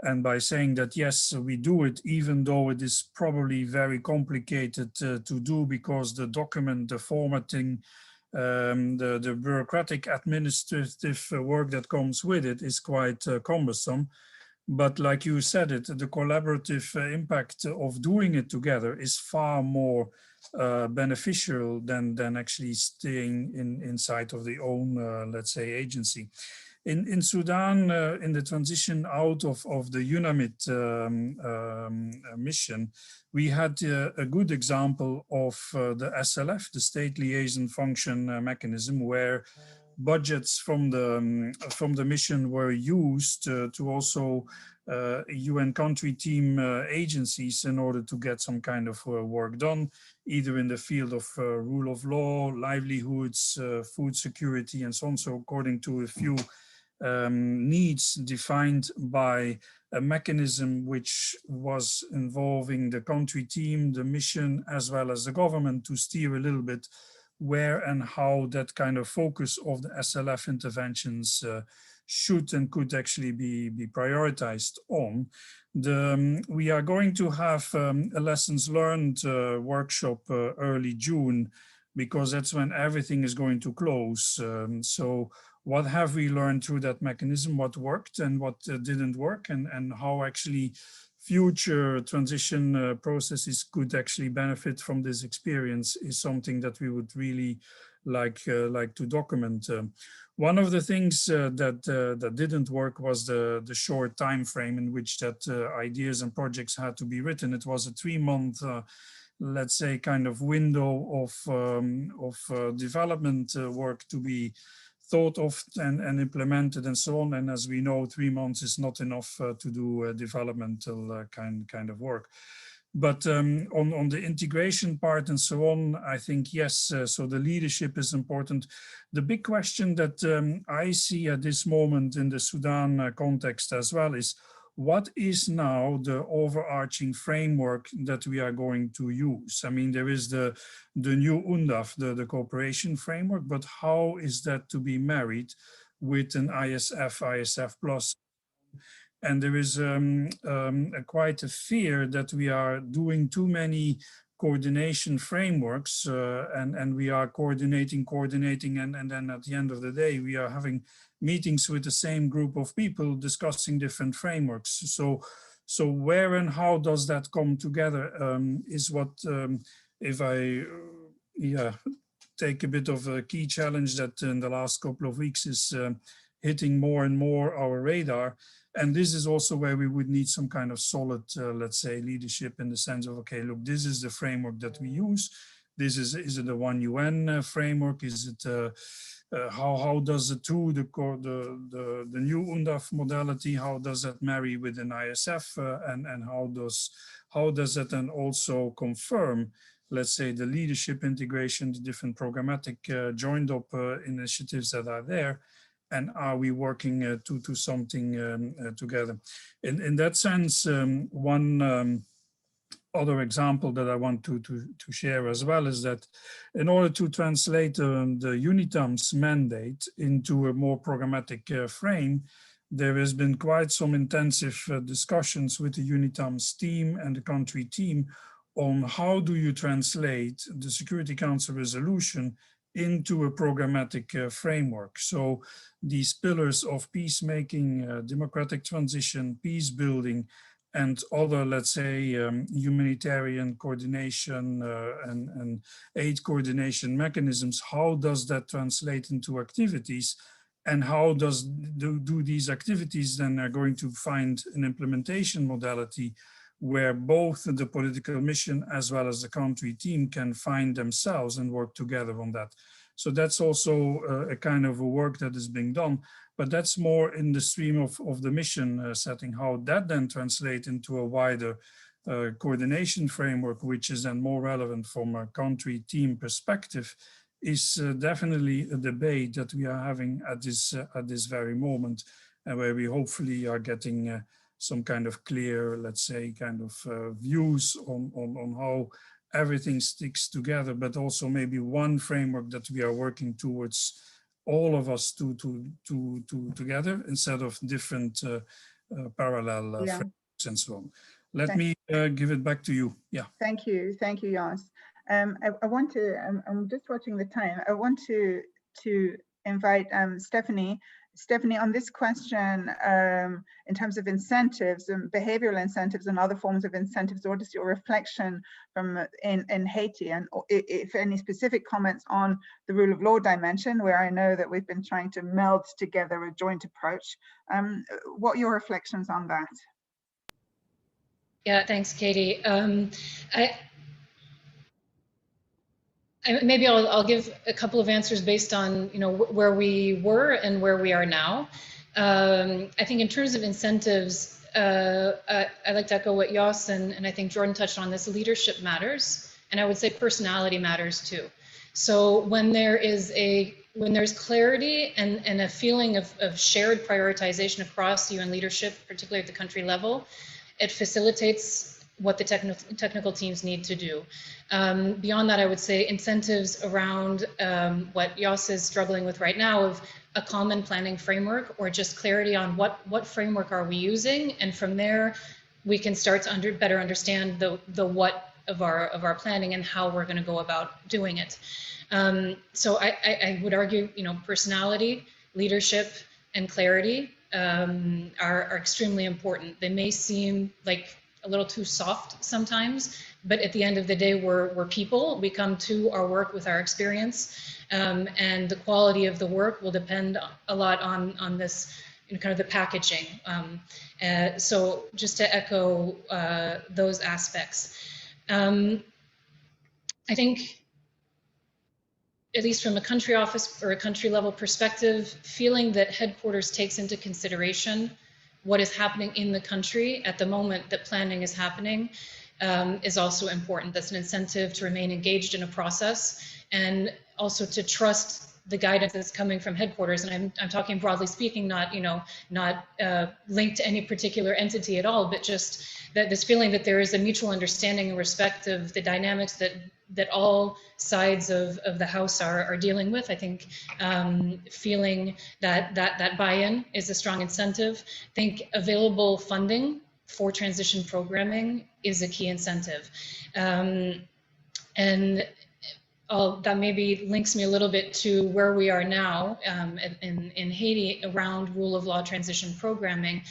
and by saying that, yes, we do it, even though it is probably very complicated to do because the document, the formatting, the bureaucratic administrative work that comes with it is quite cumbersome. But like you said it, the collaborative impact of doing it together is far more beneficial than actually staying inside of the own, let's say, agency. In Sudan, in the transition out of the UNAMID mission, we had a good example of the SLF, the State Liaison Function mechanism, where budgets from the mission were used to also UN country team agencies in order to get some kind of work done, either in the field of rule of law, livelihoods, food security, and so on. So according to a few needs defined by a mechanism which was involving the country team, the mission, as well as the government to steer a little bit where and how that kind of focus of the SLF interventions should and could actually be prioritized on. We are going to have a lessons learned workshop early June because that's when everything is going to close. So what have we learned through that mechanism? What worked and what didn't work, and how actually future transition processes could actually benefit from this experience is something that we would really like to document. One of the things that didn't work was the short time frame in which that ideas and projects had to be written. It was a 3-month let's say kind of window of development work to be thought of and implemented and so on. And as we know, 3 months is not enough to do developmental kind of work. But on the integration part and so on, I think, yes, so the leadership is important. The big question that I see at this moment in the Sudan context as well is, what is now the overarching framework that we are going to use? I mean, there is the new UNDAF, the cooperation framework, but how is that to be married with an ISF plus? And there is quite a fear that we are doing too many coordination frameworks and we are coordinating and then at the end of the day we are having meetings with the same group of people discussing different frameworks. So where and how does that come together is what, if I take a bit of a key challenge that in the last couple of weeks is hitting more and more our radar. And this is also where we would need some kind of solid, let's say, leadership in the sense of, okay, look, this is the framework that we use. Is it a one UN framework? Is it how does the new UNDAF modality, how does that marry with an ISF, and how does that then also confirm, let's say, the leadership integration, the different programmatic joined up initiatives that are there, and are we working to something together? In that sense, one other example that I want to share as well is that in order to translate the UNITAM's mandate into a more programmatic frame, there has been quite some intensive discussions with the UNITAM's team and the country team on how do you translate the Security Council resolution into a programmatic framework. So these pillars of peacemaking, democratic transition, peace building, and other, let's say, humanitarian coordination and aid coordination mechanisms, how does that translate into activities? And how do these activities then are going to find an implementation modality where both the political mission as well as the country team can find themselves and work together on that. So that's also a kind of a work that is being done, but that's more in the stream of the mission setting. How that then translates into a wider coordination framework, which is then more relevant from a country team perspective, is definitely a debate that we are having at this very moment, and where we hopefully are getting some kind of clear, let's say, kind of views on how everything sticks together, but also maybe one framework that we are working towards all of us to together instead of different parallel frameworks and so on. Let me give it back to you. Yeah. Thank you, Jans. I want to. I'm just watching the time. I want to invite Stephanie. Stephanie, on this question, in terms of incentives and behavioral incentives and other forms of incentives, what is your reflection from in Haiti, and if any specific comments on the rule of law dimension, where I know that we've been trying to meld together a joint approach. What are your reflections on that? Yeah, thanks, Katie. Maybe I'll give a couple of answers based on where we were and where we are now. I think in terms of incentives, I like to echo what Jos and I think Jordan touched on this. Leadership matters, and I would say personality matters too. So when there's clarity and a feeling of shared prioritization across UN leadership, particularly at the country level, it facilitates what the technical teams need to do. Beyond that, I would say incentives around what Jos is struggling with right now, of a common planning framework, or just clarity on what framework are we using, and from there we can start to better understand the what of our planning and how we're going to go about doing it. So I would argue, personality, leadership, and clarity are extremely important. They may seem like a little too soft sometimes, but at the end of the day, we're people. We come to our work with our experience, and the quality of the work will depend a lot on this, kind of the packaging. So just to echo those aspects, I think, at least from a country office or a country level perspective, feeling that headquarters takes into consideration what is happening in the country at the moment that planning is happening is also important. That's an incentive to remain engaged in a process, and also to trust the guidance that's coming from headquarters. And I'm talking broadly speaking, not linked to any particular entity at all, but just that this feeling that there is a mutual understanding and respect of the dynamics that all sides of the house are dealing with. I think feeling that buy-in is a strong incentive. I think available funding for transition programming is a key incentive. And that maybe links me a little bit to where we are now in Haiti around rule of law transition programming.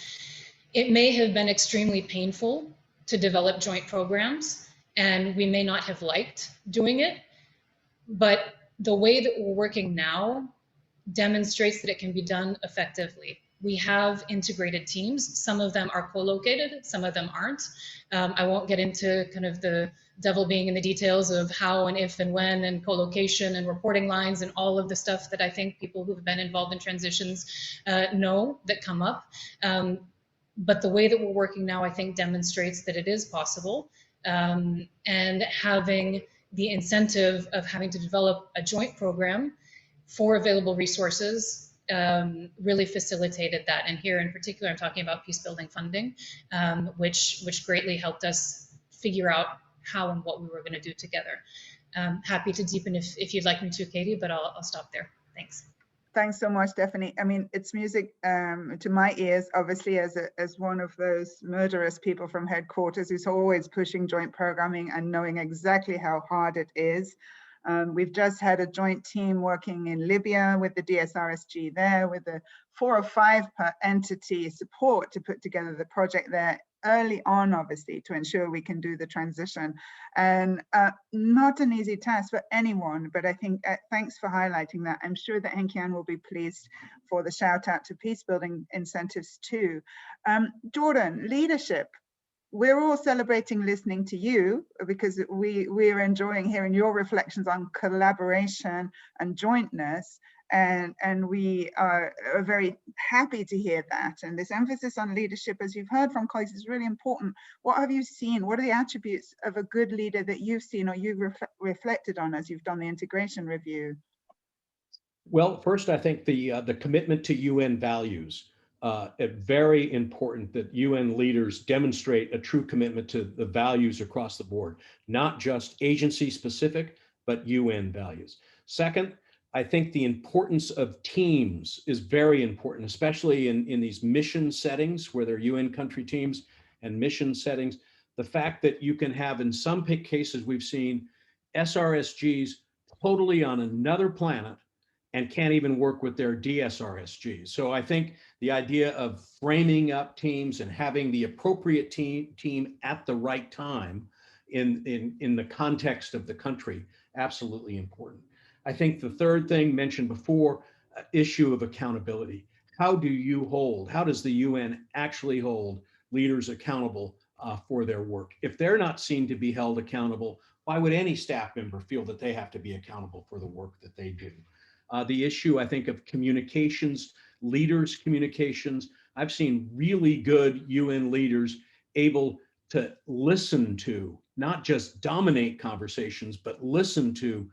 It may have been extremely painful to develop joint programs, and we may not have liked doing it, but the way that we're working now demonstrates that it can be done effectively. We have integrated teams. Some of them are co-located, some of them aren't. I won't get into kind of the devil being in the details of how and if and when and co-location and reporting lines and all of the stuff that I think people who have been involved in transitions know that come up. But the way that we're working now, I think, demonstrates that it is possible. And having the incentive of having to develop a joint program for available resources really facilitated that. And here in particular, I'm talking about peacebuilding funding, which greatly helped us figure out how and what we were going to do together. Happy to deepen if you'd like me to, Katie, but I'll stop there. Thanks. Thanks so much, Stephanie. I mean, it's music to my ears, obviously, as one of those murderous people from headquarters who's always pushing joint programming and knowing exactly how hard it is. We've just had a joint team working in Libya with the DSRSG there, with the 4 or 5 per entity support to put together the project there early on, obviously, to ensure we can do the transition. And not an easy task for anyone, but I think thanks for highlighting that. I'm sure that Henkian will be pleased for the shout out to peacebuilding incentives too. Jordan, leadership. We're all celebrating listening to you because we're enjoying hearing your reflections on collaboration and jointness. And we are very happy to hear that. And this emphasis on leadership, as you've heard from colleagues, is really important. What have you seen? What are the attributes of a good leader that you've seen or you've reflected on as you've done the integration review? Well, first, I think the commitment to UN values. Very important that UN leaders demonstrate a true commitment to the values across the board, not just agency specific, but UN values. Second, I think the importance of teams is very important, especially in these mission settings where they're UN country teams and mission settings. The fact that you can have, in some cases we've seen, SRSGs totally on another planet and can't even work with their DSRSGs. So I think the idea of framing up teams and having the appropriate team at the right time in the context of the country, absolutely important. I think the third thing mentioned before, issue of accountability. How does the UN actually hold leaders accountable for their work? If they're not seen to be held accountable, why would any staff member feel that they have to be accountable for the work that they do? The issue, I think, of communications, leaders' communications. I've seen really good UN leaders able to listen to, not just dominate conversations, but listen to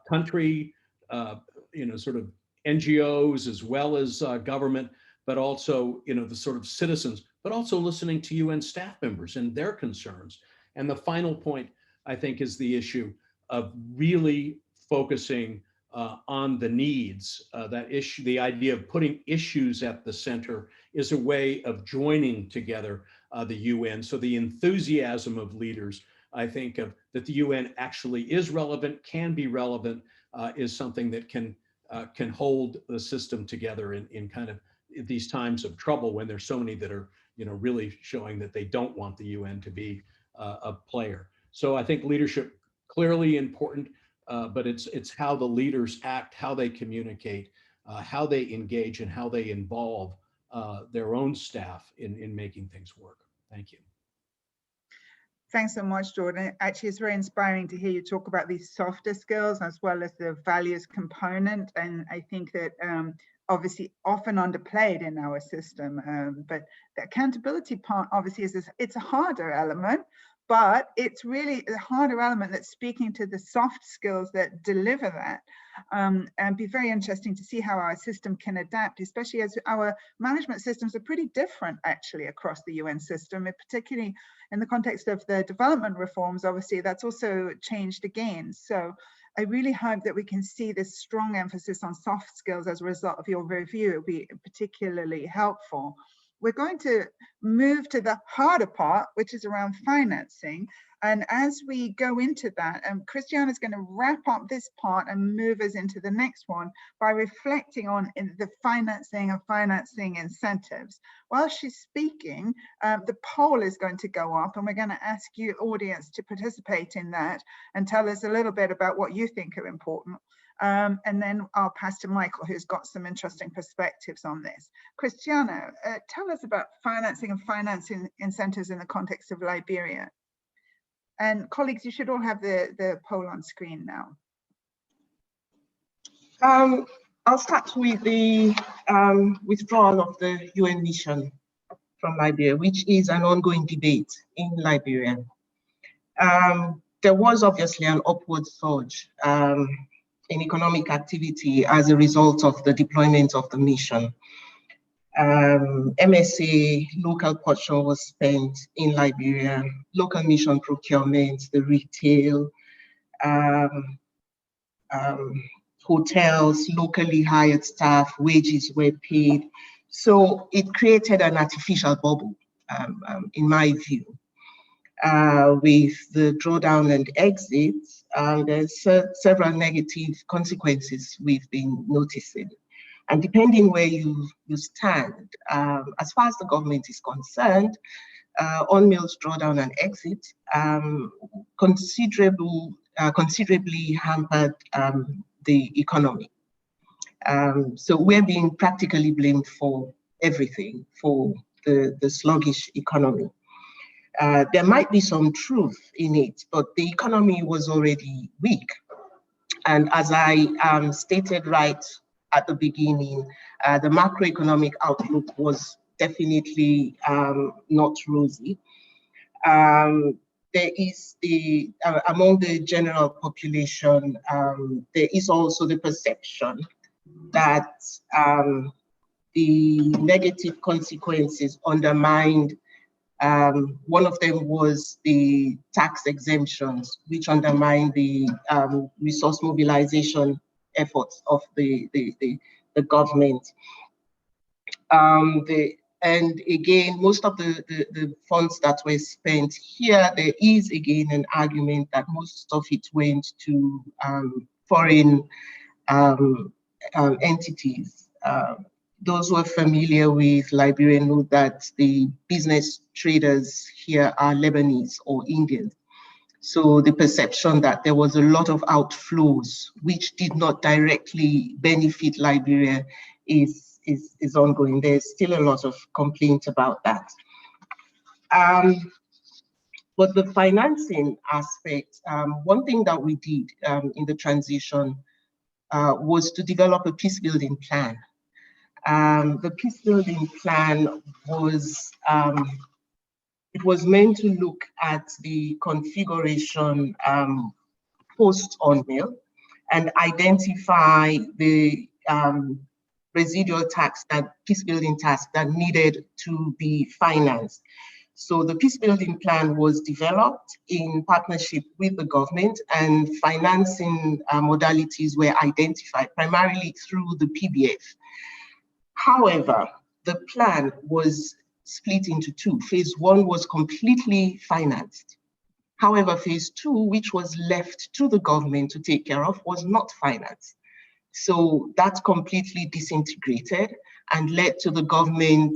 country, sort of NGOs as well as government, but also, the sort of citizens, but also listening to UN staff members and their concerns. And the final point, I think, is the issue of really focusing on the needs. That issue, the idea of putting issues at the center is a way of joining together the UN. So the enthusiasm of leaders I think that the UN actually is relevant, can be relevant, is something that can hold the system together in kind of these times of trouble when there's so many that are, really showing that they don't want the UN to be a player. So I think leadership clearly important, but it's how the leaders act, how they communicate, how they engage, and how they involve their own staff in making things work. Thank you. Thanks so much, Jordan. Actually, it's very inspiring to hear you talk about these softer skills as well as the values component. And I think that obviously often underplayed in our system, but the accountability part obviously it's a harder element, but it's really a harder element that's speaking to the soft skills that deliver that. And be very interesting to see how our system can adapt, especially as our management systems are pretty different actually across the UN system, particularly in the context of the development reforms. Obviously, that's also changed again. So I really hope that we can see this strong emphasis on soft skills as a result of your review. It'll be particularly helpful. We're going to move to the harder part, which is around financing. And as we go into that, Christiana is going to wrap up this part and move us into the next one by reflecting on the financing and financing incentives. While she's speaking, the poll is going to go up, and we're going to ask you, audience, to participate in that and tell us a little bit about what you think are important. And then I'll pass to Michael, who's got some interesting perspectives on this. Christiana, tell us about financing and financing incentives in the context of Liberia. And colleagues, you should all have the poll on screen now. I'll start with the withdrawal of the UN mission from Liberia, which is an ongoing debate in Liberia. There was obviously an upward surge in economic activity as a result of the deployment of the mission. MSA local portion was spent in Liberia, local mission procurement, the retail, hotels, locally hired staff, wages were paid. So it created an artificial bubble, in my view. With the drawdown and exit, there's several negative consequences we've been noticing. And depending where you stand, as far as the government is concerned, on Mills drawdown and exit, considerably hampered the economy. So we're being practically blamed for everything, for the sluggish economy. There might be some truth in it, but the economy was already weak. And as I stated right at the beginning, the macroeconomic outlook was definitely not rosy. There is among the general population, there is also the perception that the negative consequences undermined. One of them was the tax exemptions, which undermined the resource mobilization efforts of the government. And again, most of the funds that were spent here, there is again an argument that most of it went to foreign entities. Those who are familiar with Liberia know that the business traders here are Lebanese or Indian. So the perception that there was a lot of outflows which did not directly benefit Liberia is ongoing. There's still a lot of complaint about that. But the financing aspect, one thing that we did in the transition was to develop a peacebuilding plan. The peacebuilding plan was, it was meant to look at the configuration post-UNMIL and identify the residual tasks, peacebuilding tasks that needed to be financed. So the peacebuilding plan was developed in partnership with the government, and financing modalities were identified primarily through the PBF. However, the plan was split into two. Phase one was completely financed, However, phase 2, which was left to the government to take care of, was not financed. So that completely disintegrated and led to the government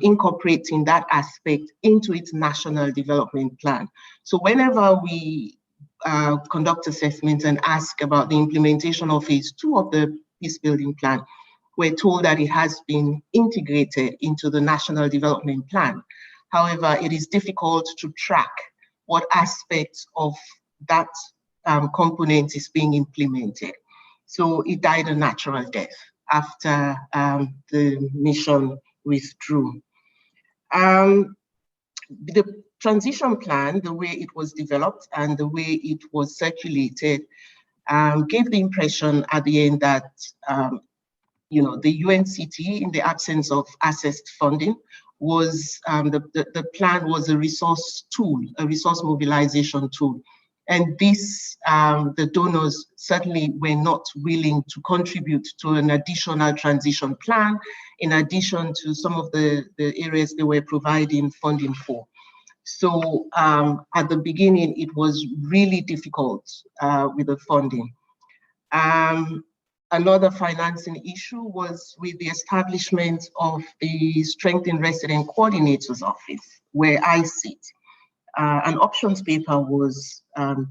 incorporating that aspect into its national development plan. So whenever we conduct assessments and ask about the implementation of phase 2 of the peacebuilding plan, we're told that it has been integrated into the national development plan. However, it is difficult to track what aspects of that component is being implemented. So it died a natural death after the mission withdrew. The transition plan, the way it was developed and the way it was circulated, gave the impression at the end that the UNCT, in the absence of assessed funding, was the plan was a resource tool, a resource mobilization tool. And this, the donors certainly were not willing to contribute to an additional transition plan, in addition to some of the areas they were providing funding for. So at the beginning, it was really difficult with the funding. Another financing issue was with the establishment of the Strengthened Resident Coordinator's Office, where I sit. An options paper was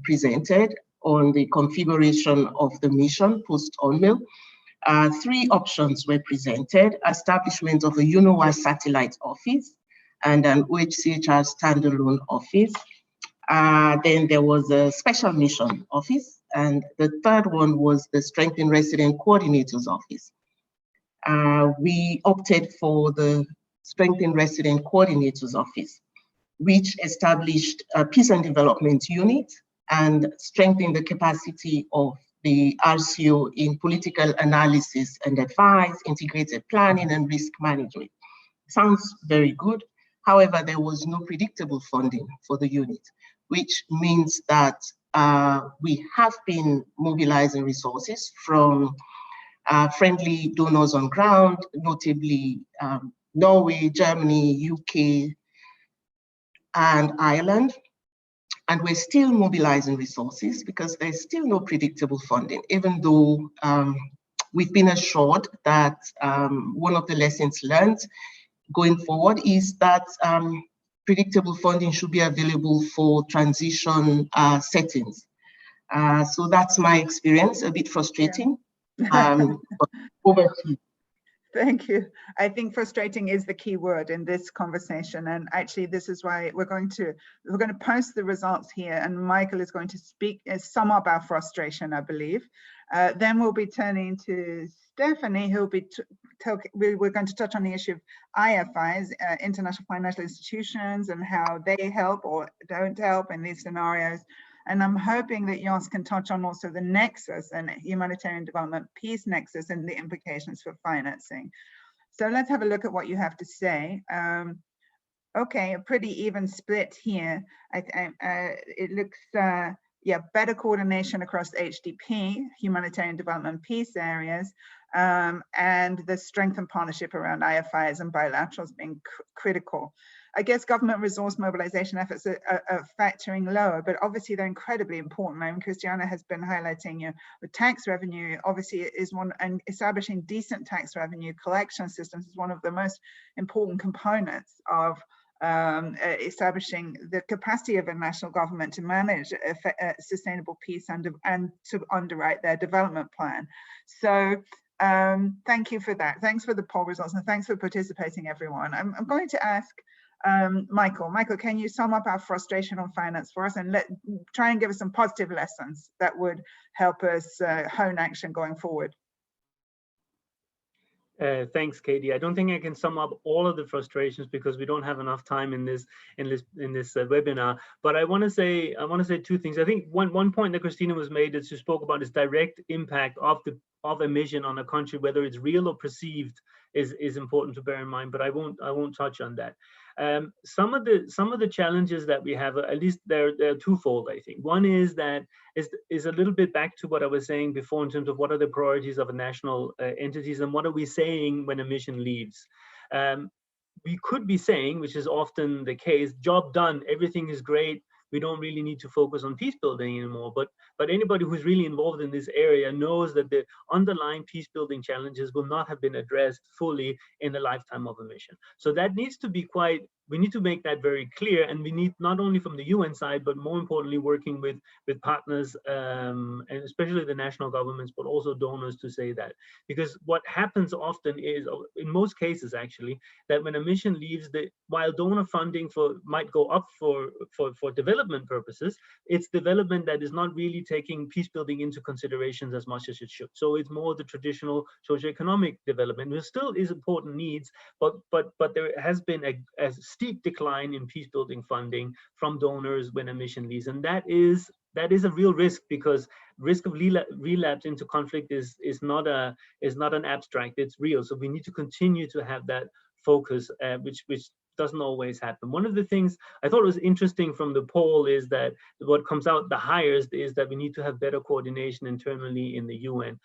presented on the configuration of the mission post-UNMIL. 3 options were presented: establishment of a UNOWA satellite office and an OHCHR standalone office. Then there was a special mission office, and the third one was the Strengthened Resident Coordinator's Office. We opted for the Strengthened Resident Coordinator's Office, which established a peace and development unit and strengthened the capacity of the RCO in political analysis and advice, integrated planning, and risk management. Sounds very good. However, there was no predictable funding for the unit, which means that we have been mobilizing resources from friendly donors on ground, notably Norway, Germany, UK, and Ireland. And we're still mobilizing resources because there's still no predictable funding, even though we've been assured that one of the lessons learned going forward is that predictable funding should be available for transition settings. So that's my experience, a bit frustrating. Yeah. But over to you. Thank you. I think frustrating is the key word in this conversation, and actually this is why we're going to post the results here, and Michael is going to sum up our frustration, I believe. Then we'll be turning to Stephanie, who'll be we're going to touch on the issue of IFIs, international financial institutions, and how they help or don't help in these scenarios. And I'm hoping that Jos can touch on also the nexus and humanitarian development peace nexus and the implications for financing. So let's have a look at what you have to say. Okay, a pretty even split here. It looks, yeah, better coordination across HDP, humanitarian development peace areas, and the strengthened partnership around IFIs and bilaterals being critical. I guess government resource mobilization efforts are factoring lower, but obviously they're incredibly important. I mean, Christiana has been highlighting, the tax revenue obviously is one, and establishing decent tax revenue collection systems is one of the most important components of establishing the capacity of a national government to manage sustainable peace and to underwrite their development plan. So thank you for that. Thanks for the poll results, and thanks for participating, everyone. I'm going to ask Michael, can you sum up our frustration on finance for us and try and give us some positive lessons that would help us hone action going forward? Thanks, Katie. I don't think I can sum up all of the frustrations because we don't have enough time in this webinar. But I want to say 2 things. I think one point that Christina was made that she spoke about is direct impact of a mission on a country, whether it's real or perceived, is important to bear in mind. But I won't touch on that. Some of the challenges that we have, at least they're twofold, I think. One is that is a little bit back to what I was saying before in terms of what are the priorities of a national entities and what are we saying when a mission leaves. We could be saying, which is often the case, job done, everything is great, we don't really need to focus on peace building anymore. But anybody who's really involved in this area knows that the underlying peace building challenges will not have been addressed fully in the lifetime of a mission. So that needs to be we need to make that very clear, and we need not only from the UN side, but more importantly, working with partners, and especially the national governments, but also donors, to say that. Because what happens often is, in most cases actually, that when a mission leaves, while donor funding might go up for development purposes, it's development that is not really taking peace building into considerations as much as it should. So it's more the traditional socioeconomic development. There still is important needs, but there has been a steep decline in peace building funding from donors when a mission leaves, and that is a real risk, because risk of relapse into conflict is not an abstract, it's real. So we need to continue to have that focus, which doesn't always happen. One of the things I thought was interesting from the poll is that what comes out the highest is that we need to have better coordination internally in the UN.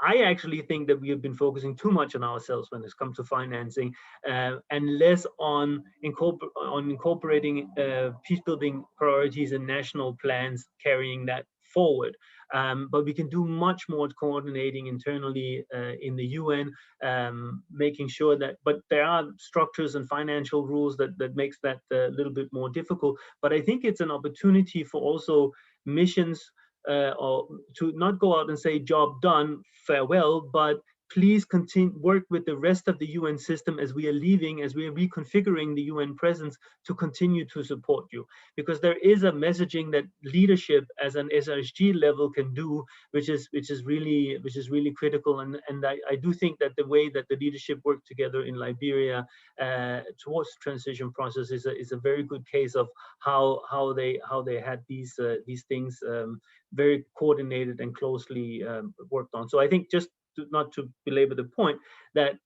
I actually think that we have been focusing too much on ourselves when it's come to financing, and less on incorporating peace-building priorities and national plans, carrying that forward. But we can do much more coordinating internally in the UN, making sure that, but there are structures and financial rules that makes that a little bit more difficult. But I think it's an opportunity for also missions or to not go out and say job done, farewell, but please work with the rest of the UN system as we are leaving, as we are reconfiguring the UN presence, to continue to support you. Because there is a messaging that leadership as an SRSG level can do, which is really critical. And I do think that the way that the leadership worked together in Liberia towards the transition process is a very good case of how they had these things very coordinated and closely worked on. So I think, just not to belabor the point, that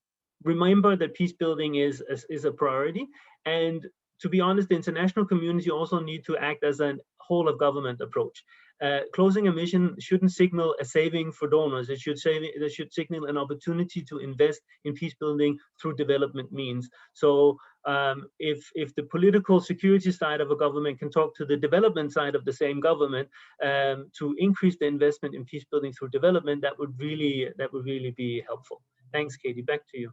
remember that peace building is a priority, and to be honest, the international community also need to act as a whole of government approach. Closing a mission shouldn't signal a saving for donors. It should signal an opportunity to invest in peace building through development means. So if the political security side of a government can talk to the development side of the same government to increase the investment in peace building through development, that would really be helpful. Thanks, Katie. Back to you.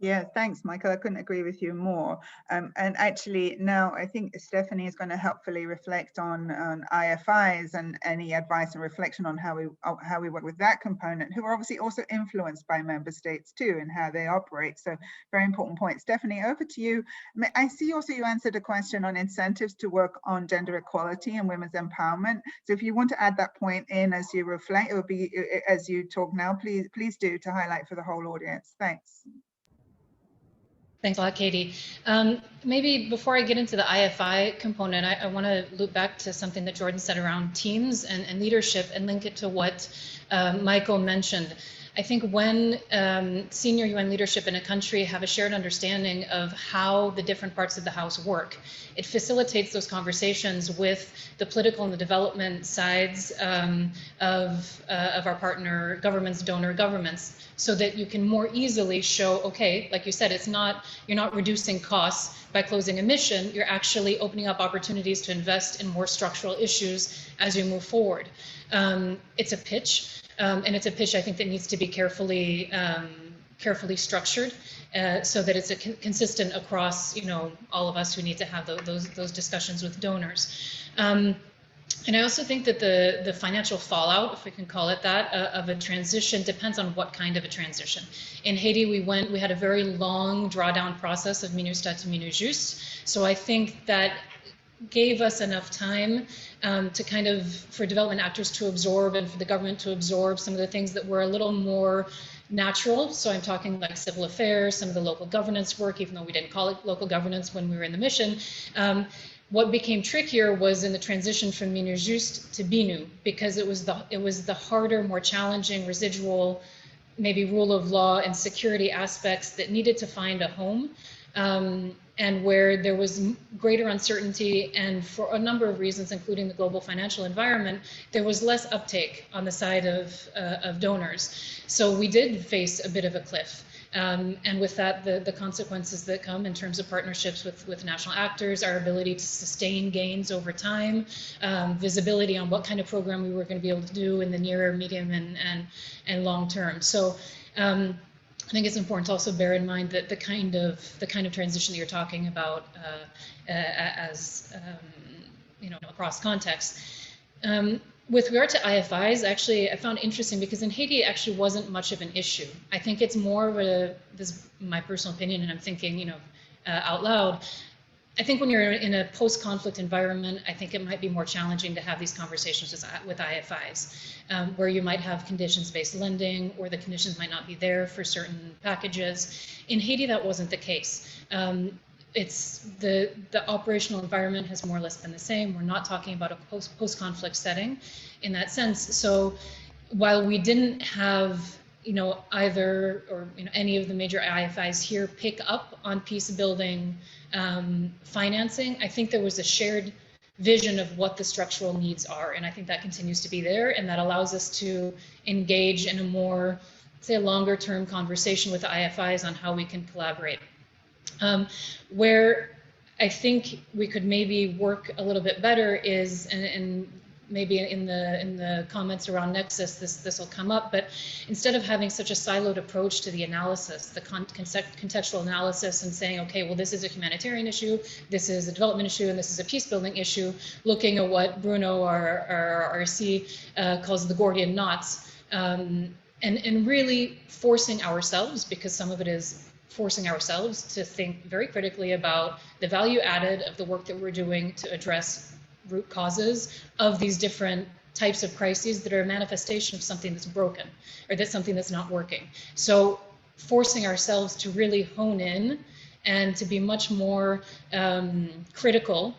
Yeah, thanks, Michael. I couldn't agree with you more. And actually, now I think Stephanie is going to helpfully reflect on IFIs and any advice and reflection on how we work with that component, who are obviously also influenced by member states too and how they operate. So very important point. Stephanie, over to you. I see also you answered a question on incentives to work on gender equality and women's empowerment. So if you want to add that point in as you reflect, it would be, as you talk now, please do, to highlight for the whole audience. Thanks. Thanks a lot, Katie. Maybe before I get into the IFI component, I want to loop back to something that Jordan said around teams and leadership, and link it to what Michael mentioned. I think when senior UN leadership in a country have a shared understanding of how the different parts of the house work, it facilitates those conversations with the political and the development sides of our partner governments, donor governments, so that you can more easily show, okay, like you said, you're not reducing costs by closing a mission, you're actually opening up opportunities to invest in more structural issues as you move forward. It's a pitch. And it's a pitch I think that needs to be carefully structured so that it's consistent across all of us who need to have those discussions with donors. And I also think that the financial fallout, if we can call it that, of a transition depends on what kind of a transition. In Haiti, we had a very long drawdown process of MINUSTA to MINUJUST. So I think that gave us enough time to for development actors to absorb and for the government to absorb some of the things that were a little more natural. So I'm talking like civil affairs, some of the local governance work, even though we didn't call it local governance when we were in the mission. What became trickier was in the transition from MINUJUST to BINU, because it was the harder, more challenging, residual, maybe rule of law and security aspects that needed to find a home. And where there was greater uncertainty, and for a number of reasons, including the global financial environment, there was less uptake on the side of donors. So we did face a bit of a cliff. And with that, the consequences that come in terms of partnerships with national actors, our ability to sustain gains over time, visibility on what kind of program we were going to be able to do in the near, medium, and long term. So I think it's important to also bear in mind that the kind of transition that you're talking about as you know, across contexts. With regard to IFIs, actually, I found interesting because in Haiti, it actually wasn't much of an issue. I think it's more of a, this is my personal opinion, and I'm thinking, you know, out loud. I think when you're in a post-conflict environment, I think it might be more challenging to have these conversations with IFIs, where you might have conditions-based lending, or the conditions might not be there for certain packages. In Haiti, that wasn't the case. It's the operational environment has more or less been the same. We're not talking about a post-conflict setting in that sense. So while we didn't have, you know, either or, you know, any of the major IFIs here pick up on peace building financing, I think there was a shared vision of what the structural needs are, and I think that continues to be there, and that allows us to engage in a more, say, longer term conversation with the IFIs on how we can collaborate. Where I think we could maybe work a little bit better is, and maybe in the comments around Nexus, this will come up, but instead of having such a siloed approach to the analysis, the contextual analysis, and saying, okay, well, this is a humanitarian issue, this is a development issue, and this is a peace building issue, looking at what Bruno, our RC, calls the Gordian knots, and really forcing ourselves, because some of it is forcing ourselves to think very critically about the value added of the work that we're doing to address root causes of these different types of crises that are a manifestation of something that's broken, or that's something that's not working. So forcing ourselves to really hone in and to be much more critical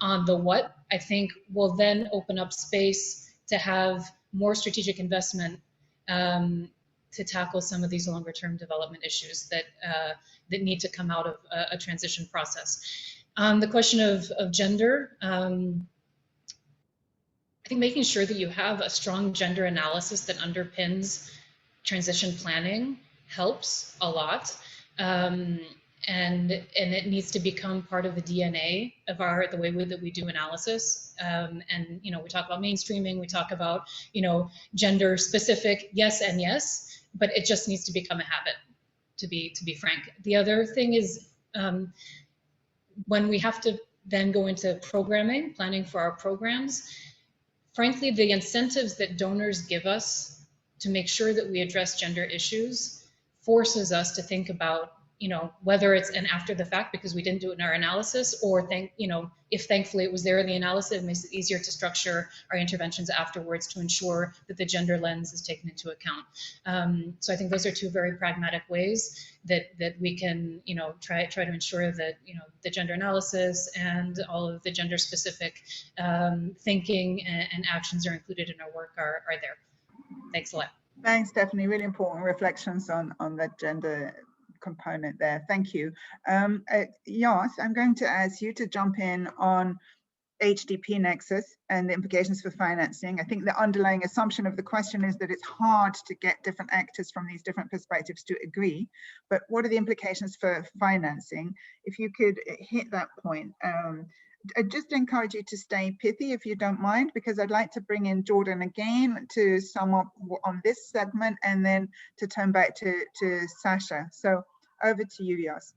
on the what, I think will then open up space to have more strategic investment to tackle some of these longer term development issues that need to come out of a transition process. The question of gender, I think making sure that you have a strong gender analysis that underpins transition planning helps a lot. And it needs to become part of the DNA of the way that we do analysis. And, you know, we talk about mainstreaming, we talk about, you know, gender specific, yes and yes, but it just needs to become a habit, to be frank. The other thing is, when we have to then go into planning for our programs, frankly, the incentives that donors give us to make sure that we address gender issues forces us to think about, you know, whether it's an after the fact because we didn't do it in our analysis, or you know, if thankfully it was there in the analysis, it makes it easier to structure our interventions afterwards to ensure that the gender lens is taken into account. So I think those are two very pragmatic ways that we can, you know, try to ensure that, you know, the gender analysis and all of the gender specific thinking and actions are included in our work are there. Thanks a lot. Thanks, Stephanie. Really important reflections on that gender component there. Thank you. Jos, I'm going to ask you to jump in on HDP Nexus and the implications for financing. I think the underlying assumption of the question is that it's hard to get different actors from these different perspectives to agree, but what are the implications for financing? If you could hit that point. I just encourage you to stay pithy if you don't mind, because I'd like to bring in Jordan again to sum up on this segment and then to turn back to Sasha. So over to you, Jos.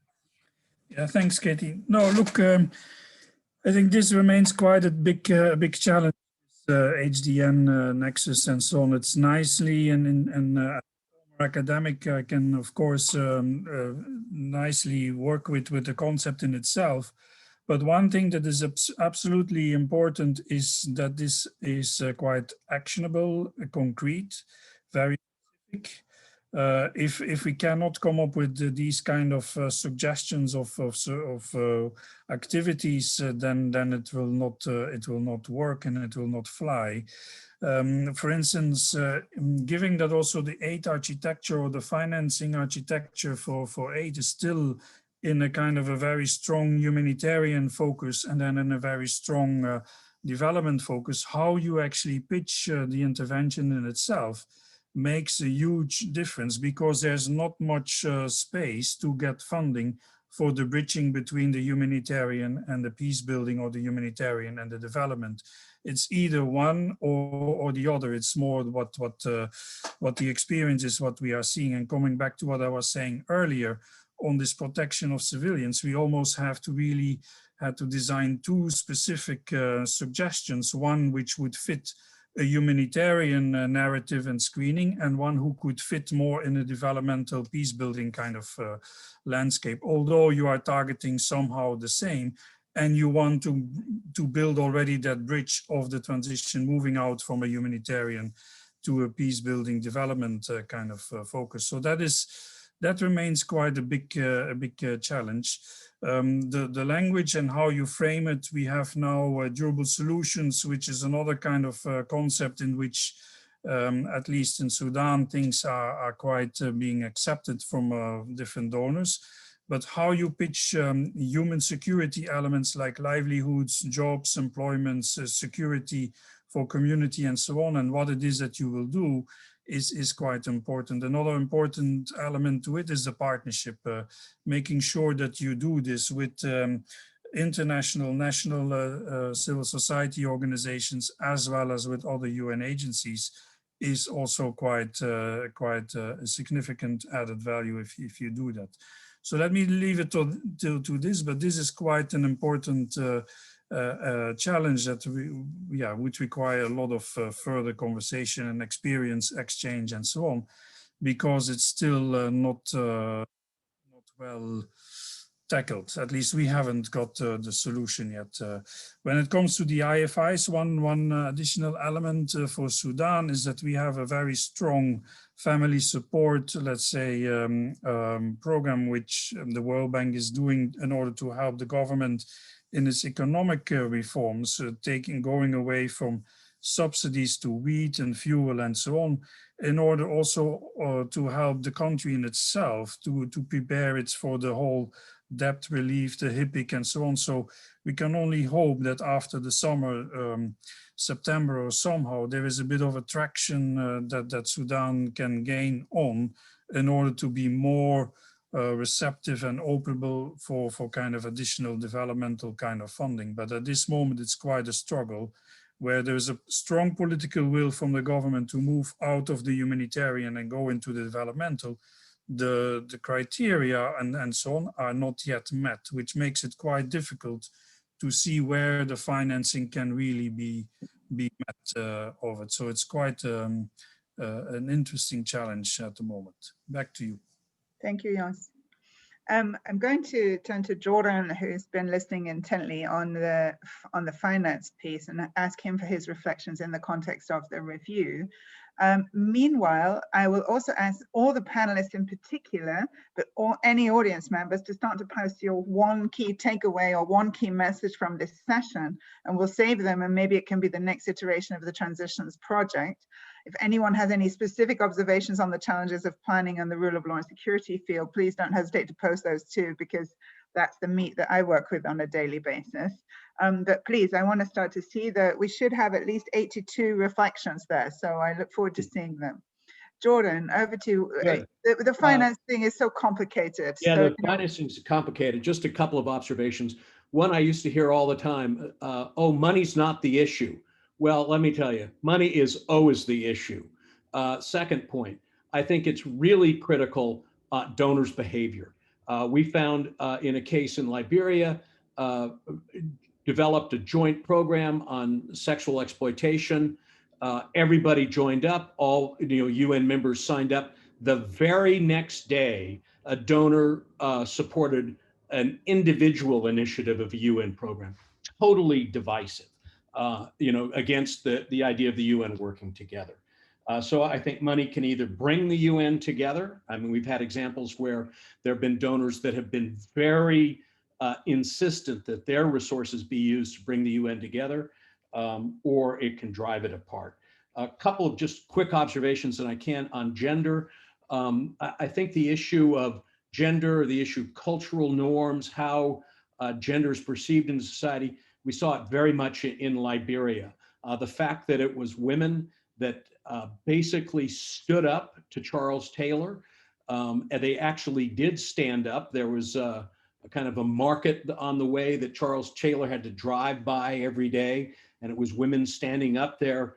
Yeah, thanks, Katie. No, look, I think this remains quite a big challenge. HDN Nexus and so on. It's nicely and academic can of course nicely work with the concept in itself. But one thing that is absolutely important is that this is quite actionable, concrete, very specific. If we cannot come up with these kind of suggestions of activities, then it will not work and it will not fly. For instance, given that also the aid architecture or the financing architecture for aid is still in a kind of a very strong humanitarian focus and then in a very strong development focus, how you actually pitch the intervention in itself makes a huge difference, because there's not much space to get funding for the bridging between the humanitarian and the peace building, or the humanitarian and the development. It's either one or the other. It's more what the experience is, what we are seeing. And coming back to what I was saying earlier on this protection of civilians, we almost have to really had to design two specific suggestions, one which would fit a humanitarian narrative and screening, and one who could fit more in a developmental peace building kind of landscape, although you are targeting somehow the same, and you want to build already that bridge of the transition, moving out from a humanitarian to a peace building development kind of focus. So that remains quite a big challenge. The language and how you frame it, we have now durable solutions, which is another kind of concept in which, at least in Sudan, things are quite being accepted from different donors. But how you pitch human security elements like livelihoods, jobs, employments, security for community and so on, and what it is that you will do is quite important. Another important element to it is the partnership, making sure that you do this with international, national civil society organizations, as well as with other UN agencies, is also quite a significant added value if you do that. So let me leave it to this, but this is quite an important challenge that would require a lot of further conversation and experience exchange and so on, because it's still not well tackled. At least we haven't got the solution yet. When it comes to the IFIs, one additional element for Sudan is that we have a very strong family support, let's say, program which the World Bank is doing in order to help the government in its economic reforms, going away from subsidies to wheat and fuel and so on, in order also to help the country in itself to prepare it for the whole debt relief, the HIPIC and so on. So we can only hope that after the summer, September or somehow, there is a bit of attraction that Sudan can gain on in order to be more receptive and openable for kind of additional developmental kind of funding. But at this moment, it's quite a struggle, where there's a strong political will from the government to move out of the humanitarian and go into the developmental. The criteria and so on are not yet met, which makes it quite difficult to see where the financing can really be met of it. So it's quite an interesting challenge at the moment. Back to you. Thank you, Jans. I'm going to turn to Jordan, who's been listening intently on the finance piece, and ask him for his reflections in the context of the review. Meanwhile, I will also ask all the panelists in particular, but any audience members, to start to post your one key takeaway or one key message from this session, and we'll save them, and maybe it can be the next iteration of the Transitions Project. If anyone has any specific observations on the challenges of planning and the rule of law and security field, please don't hesitate to post those too, because that's the meat that I work with on a daily basis. But please, I want to start to see that we should have at least 82 reflections there. So I look forward to seeing them. Jordan, over to you. The finance thing is so complicated. Yeah, so, the financing is complicated. Just a couple of observations. One, I used to hear all the time, oh, money's not the issue. Well, let me tell you, money is always the issue. Second point, I think it's really critical donors' behavior. We found in a case in Liberia, developed a joint program on sexual exploitation. Everybody joined up, all UN members signed up. The very next day, a donor supported an individual initiative of a UN program, totally divisive. Against the idea of the UN working together. So I think money can either bring the UN together. I mean, we've had examples where there have been donors that have been very insistent that their resources be used to bring the UN together, or it can drive it apart. A couple of just quick observations that I can on gender. I think the issue of gender, the issue of cultural norms, how gender is perceived in society, we saw it very much in Liberia. The fact that it was women that basically stood up to Charles Taylor. And they actually did stand up. There was a kind of a market on the way that Charles Taylor had to drive by every day, and it was women standing up there,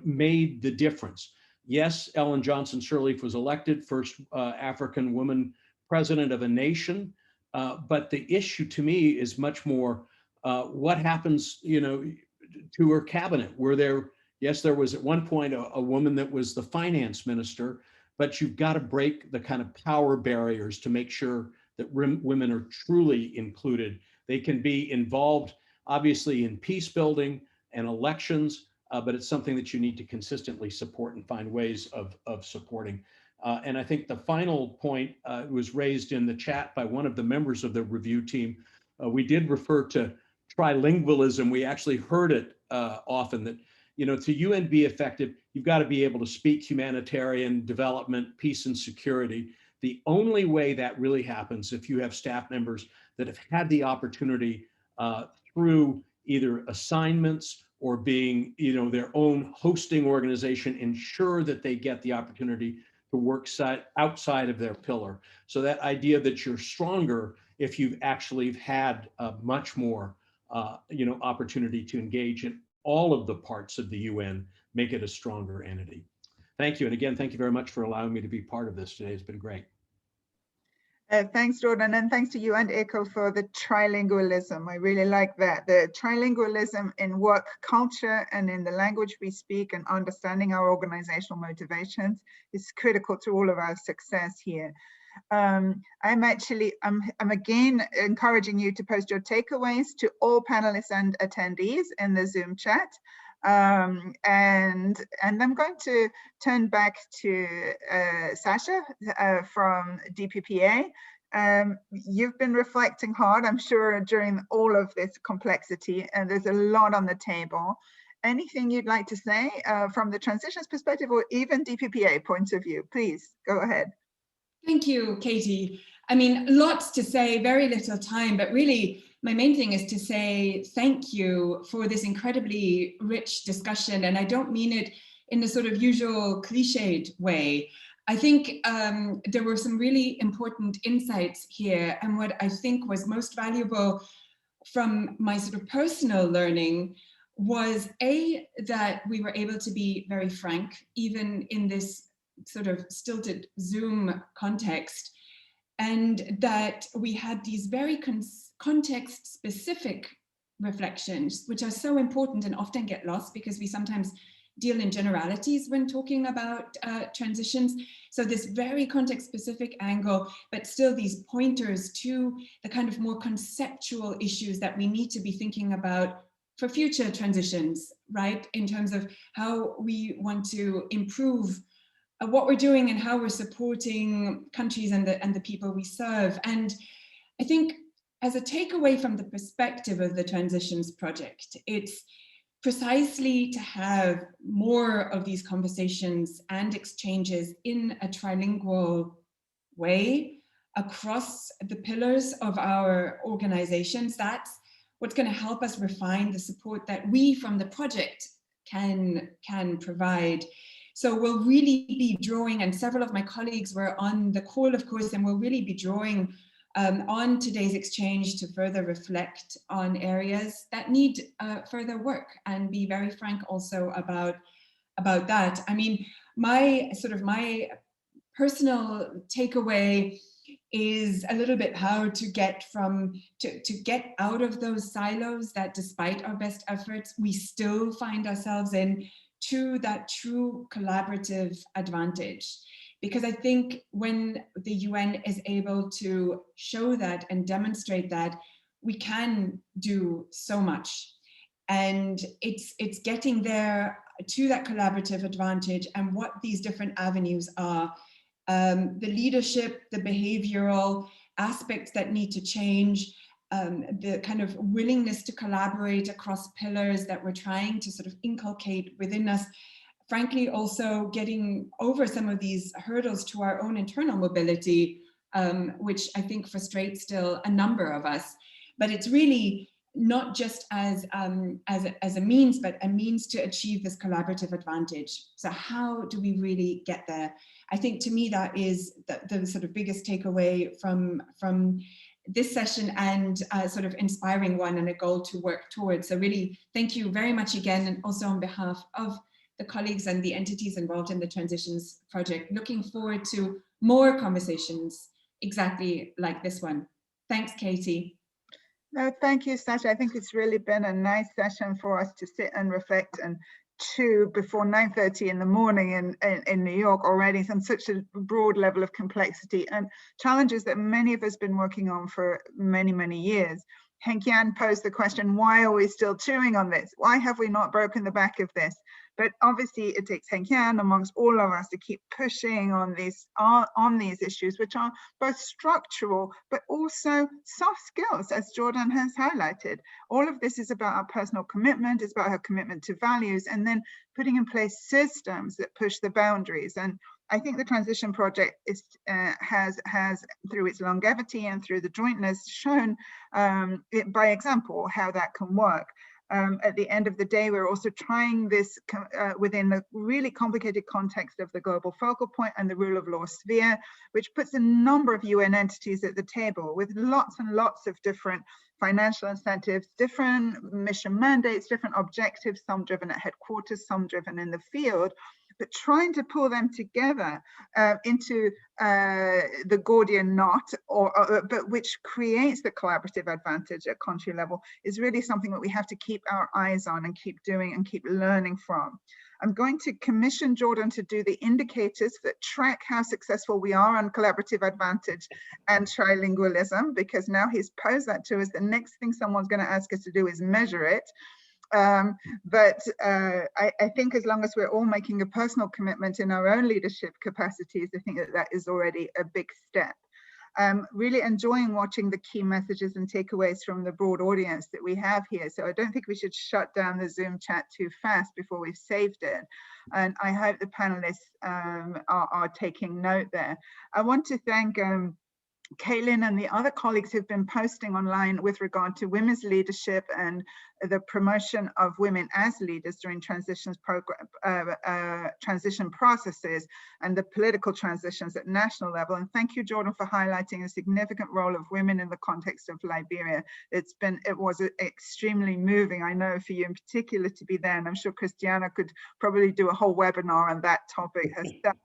made the difference. Yes, Ellen Johnson Sirleaf was elected first African woman president of a nation, but the issue to me is much more what happens, to her cabinet. Were there? Yes, there was at one point a woman that was the finance minister, but you've got to break the kind of power barriers to make sure that women are truly included. They can be involved, obviously, in peace building and elections, but it's something that you need to consistently support and find ways of supporting. And I think the final point was raised in the chat by one of the members of the review team. We did refer to trilingualism. We actually heard it often that, to UN be effective, you've got to be able to speak humanitarian development, peace and security. The only way that really happens if you have staff members that have had the opportunity through either assignments or being, their own hosting organization, ensure that they get the opportunity to work outside of their pillar. So that idea that you're stronger if you've actually had much more, opportunity to engage in all of the parts of the UN, make it a stronger entity. Thank you. And again, thank you very much for allowing me to be part of this today. It's been great. Thanks, Jordan, and thanks to you and ECHO for the trilingualism. I really like that. The trilingualism in work culture and in the language we speak and understanding our organizational motivations is critical to all of our success here. I'm again encouraging you to post your takeaways to all panelists and attendees in the Zoom chat. And I'm going to turn back to Sasha from DPPA. You've been reflecting hard, I'm sure, during all of this complexity, and there's a lot on the table. Anything you'd like to say from the transitions perspective or even DPPA point of view? Please go ahead. Thank you, Katie. I mean, lots to say, very little time, but really my main thing is to say thank you for this incredibly rich discussion. And I don't mean it in the sort of usual cliched way. I think there were some really important insights here. And what I think was most valuable from my sort of personal learning was that we were able to be very frank, even in this sort of stilted Zoom context, and that we had these very context-specific reflections, which are so important and often get lost because we sometimes deal in generalities when talking about transitions. So this very context-specific angle, but still these pointers to the kind of more conceptual issues that we need to be thinking about for future transitions, right? In terms of how we want to improve what we're doing and how we're supporting countries and the people we serve. And I think as a takeaway from the perspective of the Transitions Project, it's precisely to have more of these conversations and exchanges in a trilingual way across the pillars of our organizations. That's what's going to help us refine the support that we from the project can provide. So we'll really be drawing, and several of my colleagues were on the call, of course, and we'll really be drawing on today's exchange to further reflect on areas that need further work and be very frank also about that. I mean, my personal takeaway is a little bit how to get get out of those silos that despite our best efforts, we still find ourselves in, to that true collaborative advantage. Because I think when the UN is able to show that and demonstrate that, we can do so much. And it's getting there to that collaborative advantage and what these different avenues are. The leadership, the behavioral aspects that need to change, the kind of willingness to collaborate across pillars that we're trying to sort of inculcate within us. Frankly, also getting over some of these hurdles to our own internal mobility, which I think frustrates still a number of us. But it's really not just as a means, but a means to achieve this collaborative advantage. So how do we really get there? I think to me that is the sort of biggest takeaway from this session, and sort of inspiring one and a goal to work towards. So really, thank you very much again, and also on behalf of the colleagues and the entities involved in the Transitions Project. Looking forward to more conversations exactly like this one. Thanks, Katie. No, thank you, Sasha. I think it's really been a nice session for us to sit and reflect and chew before 9:30 in the morning in New York already, on such a broad level of complexity and challenges that many of us have been working on for many, many years. Henk Jan posed the question, why are we still chewing on this? Why have we not broken the back of this? But obviously it takes Henk Jan amongst all of us to keep pushing on these issues, which are both structural, but also soft skills, as Jordan has highlighted. All of this is about our personal commitment, it's about our commitment to values, and then putting in place systems that push the boundaries. And I think the Transition Project has, through its longevity and through the jointness, shown it by example how that can work. At the end of the day, we're also trying this within the really complicated context of the global focal point and the rule of law sphere, which puts a number of UN entities at the table with lots and lots of different financial incentives, different mission mandates, different objectives, some driven at headquarters, some driven in the field, but trying to pull them together into the Gordian knot, but which creates the collaborative advantage at country level, is really something that we have to keep our eyes on and keep doing and keep learning from. I'm going to commission Jordan to do the indicators that track how successful we are on collaborative advantage and trilingualism, because now he's posed that to us. The next thing someone's going to ask us to do is measure it. I think as long as we're all making a personal commitment in our own leadership capacities, I think that is already a big step. Really enjoying watching the key messages and takeaways from the broad audience that we have here. So I don't think we should shut down the Zoom chat too fast before we've saved it. And I hope the panelists are taking note there. I want to thank Caitlin and the other colleagues who've been posting online with regard to women's leadership and the promotion of women as leaders during transition processes and the political transitions at national level. And thank you, Jordan, for highlighting a significant role of women in the context of Liberia. It was extremely moving, I know, for you in particular to be there. And I'm sure Christiana could probably do a whole webinar on that topic herself.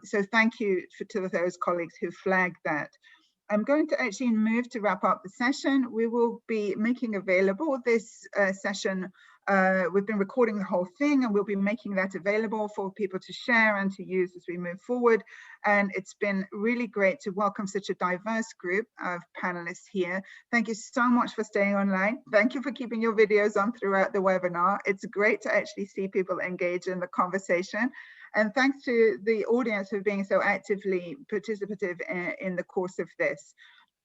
So thank you to those colleagues who flagged that. I'm going to actually move to wrap up the session. We will be making available this session. We've been recording the whole thing, and we'll be making that available for people to share and to use as we move forward. And it's been really great to welcome such a diverse group of panelists here. Thank you so much for staying online. Thank you for keeping your videos on throughout the webinar. It's great to actually see people engage in the conversation. And thanks to the audience for being so actively participative in the course of this.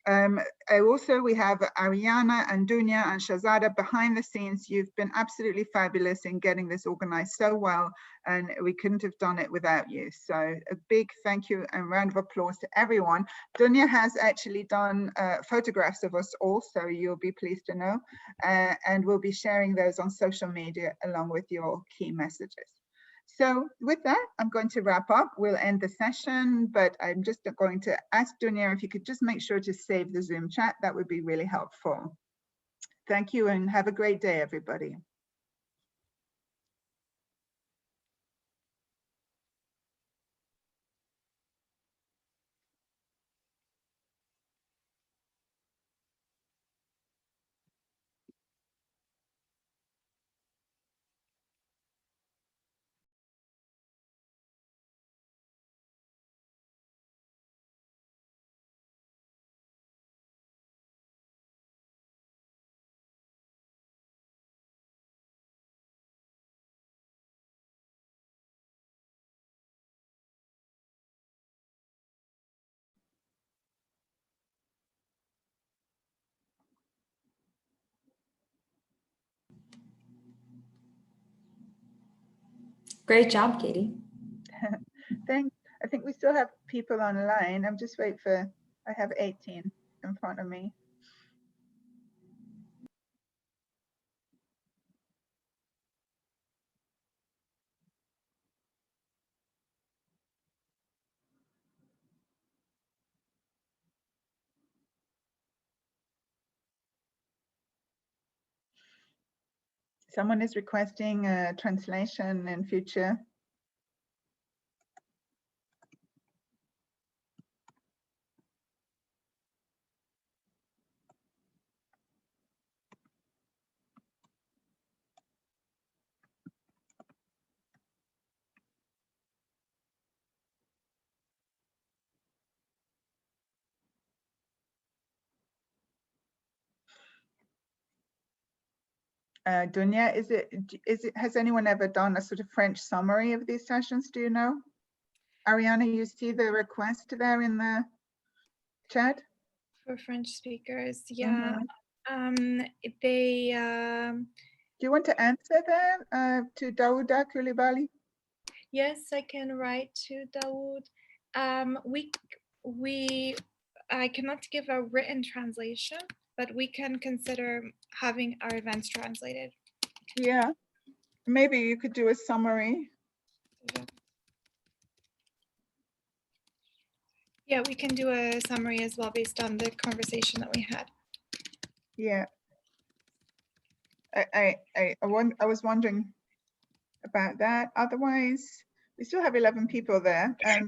We have Ariana and Dunya and Shazada behind the scenes. You've been absolutely fabulous in getting this organized so well, and we couldn't have done it without you. So a big thank you and round of applause to everyone. Dunya has actually done photographs of us all, so you'll be pleased to know, and we'll be sharing those on social media along with your key messages. So with that, I'm going to wrap up. We'll end the session, but I'm just going to ask Dunya if you could just make sure to save the Zoom chat. That would be really helpful. Thank you and have a great day, everybody. Great job, Katie. Thanks. I think we still have people online. I'm just waiting for, I have 18 in front of me. Someone is requesting a translation in future. Dunya, has anyone ever done a sort of French summary of these sessions? Do you know? Ariana, you see the request there in the chat? For French speakers, yeah. They Do you want to answer there to Daouda Coulibaly? yes, I can write to Dawood. I cannot give a written translation, but we can consider having our events translated. Yeah, maybe you could do a summary. Yeah, we can do a summary as well based on the conversation that we had. Yeah. I was wondering about that. Otherwise, we still have 11 people there. Let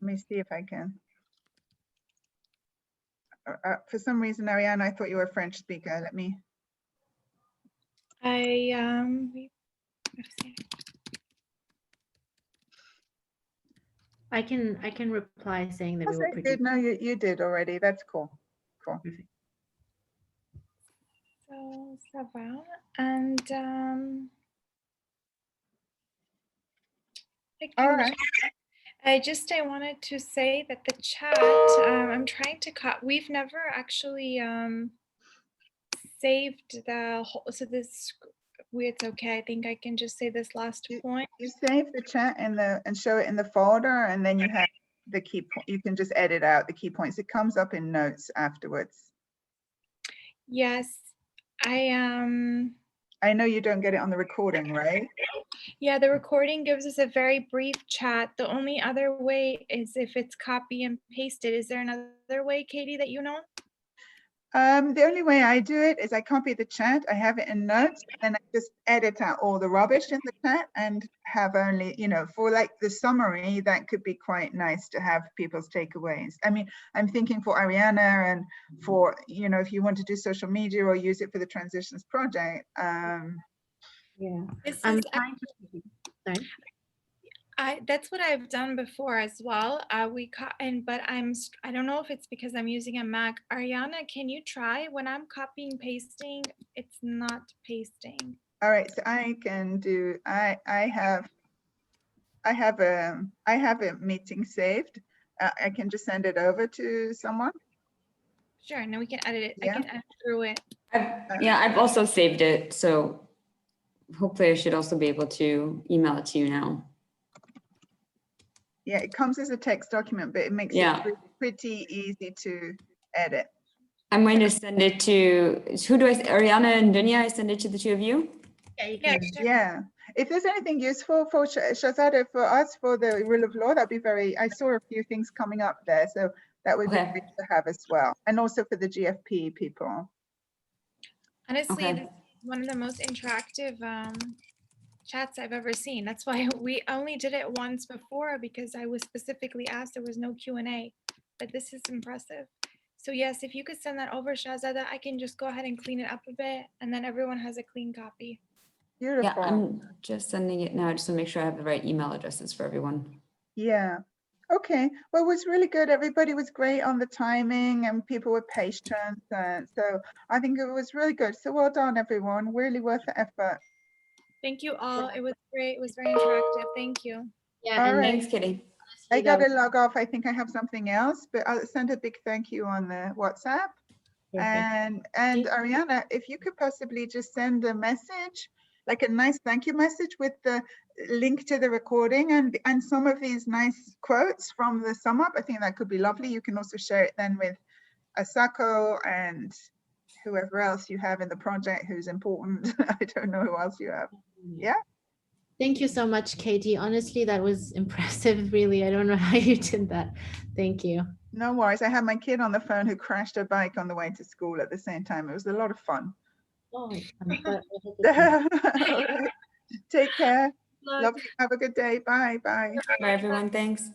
me see if I can. For some reason, Ariane, I thought you were a French speaker. Let me. I can reply saying that we were pretty good. No, you did already. That's cool. Cool. perfect. So ça va. And All right. I wanted to say that the chat, I'm trying to cut. We've never actually saved the whole, so this, it's okay. I think I can just say this last point. You save the chat and show it in the folder, and then you have the key point. You can just edit out the key points. It comes up in notes afterwards. Yes, I know you don't get it on the recording, right? Yeah, the recording gives us a very brief chat. The only other way is if it's copy and pasted. Is there another way, Katie, that you know? The only way I do it is I copy the chat, I have it in notes, and I just edit out all the rubbish in the chat and have only, you know, for like the summary, that could be quite nice to have people's takeaways. I mean, I'm thinking for Ariana and for, you know, if you want to do social media or use it for the transitions project. Yeah, I'm trying to, sorry. That's what I've done before as well. But I don't know if it's because I'm using a Mac. Ariana, can you try? When I'm copying pasting, it's not pasting. All right, so I can do. I have a meeting saved. I can just send it over to someone. Sure, and then we can edit it. Yeah. I can edit through it. I've also saved it, so hopefully I should also be able to email it to you now. Yeah, it comes as a text document, but it makes it pretty easy to edit. I'm going to send it to, who do I, Ariana and Dunya, I send it to the two of you? Yeah, you can. Sure. Yeah, if there's anything useful for Shazada, for us, for the rule of law, that'd be very, I saw a few things coming up there, so that would be great to have as well. And also for the GFP people. Honestly, this is one of the most interactive chats I've ever seen. That's why we only did it once before, because I was specifically asked. There was no Q&A, but this is impressive. So yes, if you could send that over, Shahzada, I can just go ahead and clean it up a bit, and then everyone has a clean copy. Beautiful. Yeah, I'm just sending it now just to make sure I have the right email addresses for everyone. Yeah. Okay. Well, it was really good. Everybody was great on the timing and people were patient. So I think it was really good. So well done, everyone. Really worth the effort. Thank you all. It was great. It was very interactive. Thank you. Yeah, all right. Thanks, Kitty. I got to log off. I think I have something else, but I'll send a big thank you on the WhatsApp. Perfect. And Ariana, if you could possibly just send a message, like a nice thank you message with the link to the recording and some of these nice quotes from the sum up. I think that could be lovely. You can also share it then with Asako and whoever else you have in the project who's important. I don't know who else you have. Yeah. Thank you so much, Katie. Honestly, that was impressive, really. I don't know how you did that. Thank you. No worries. I had my kid on the phone who crashed her bike on the way to school at the same time. It was a lot of fun. Oh, I'm glad I hope it's All right. Take care. not- Love you. Have a good day. Bye. Bye. Bye, everyone. Thanks.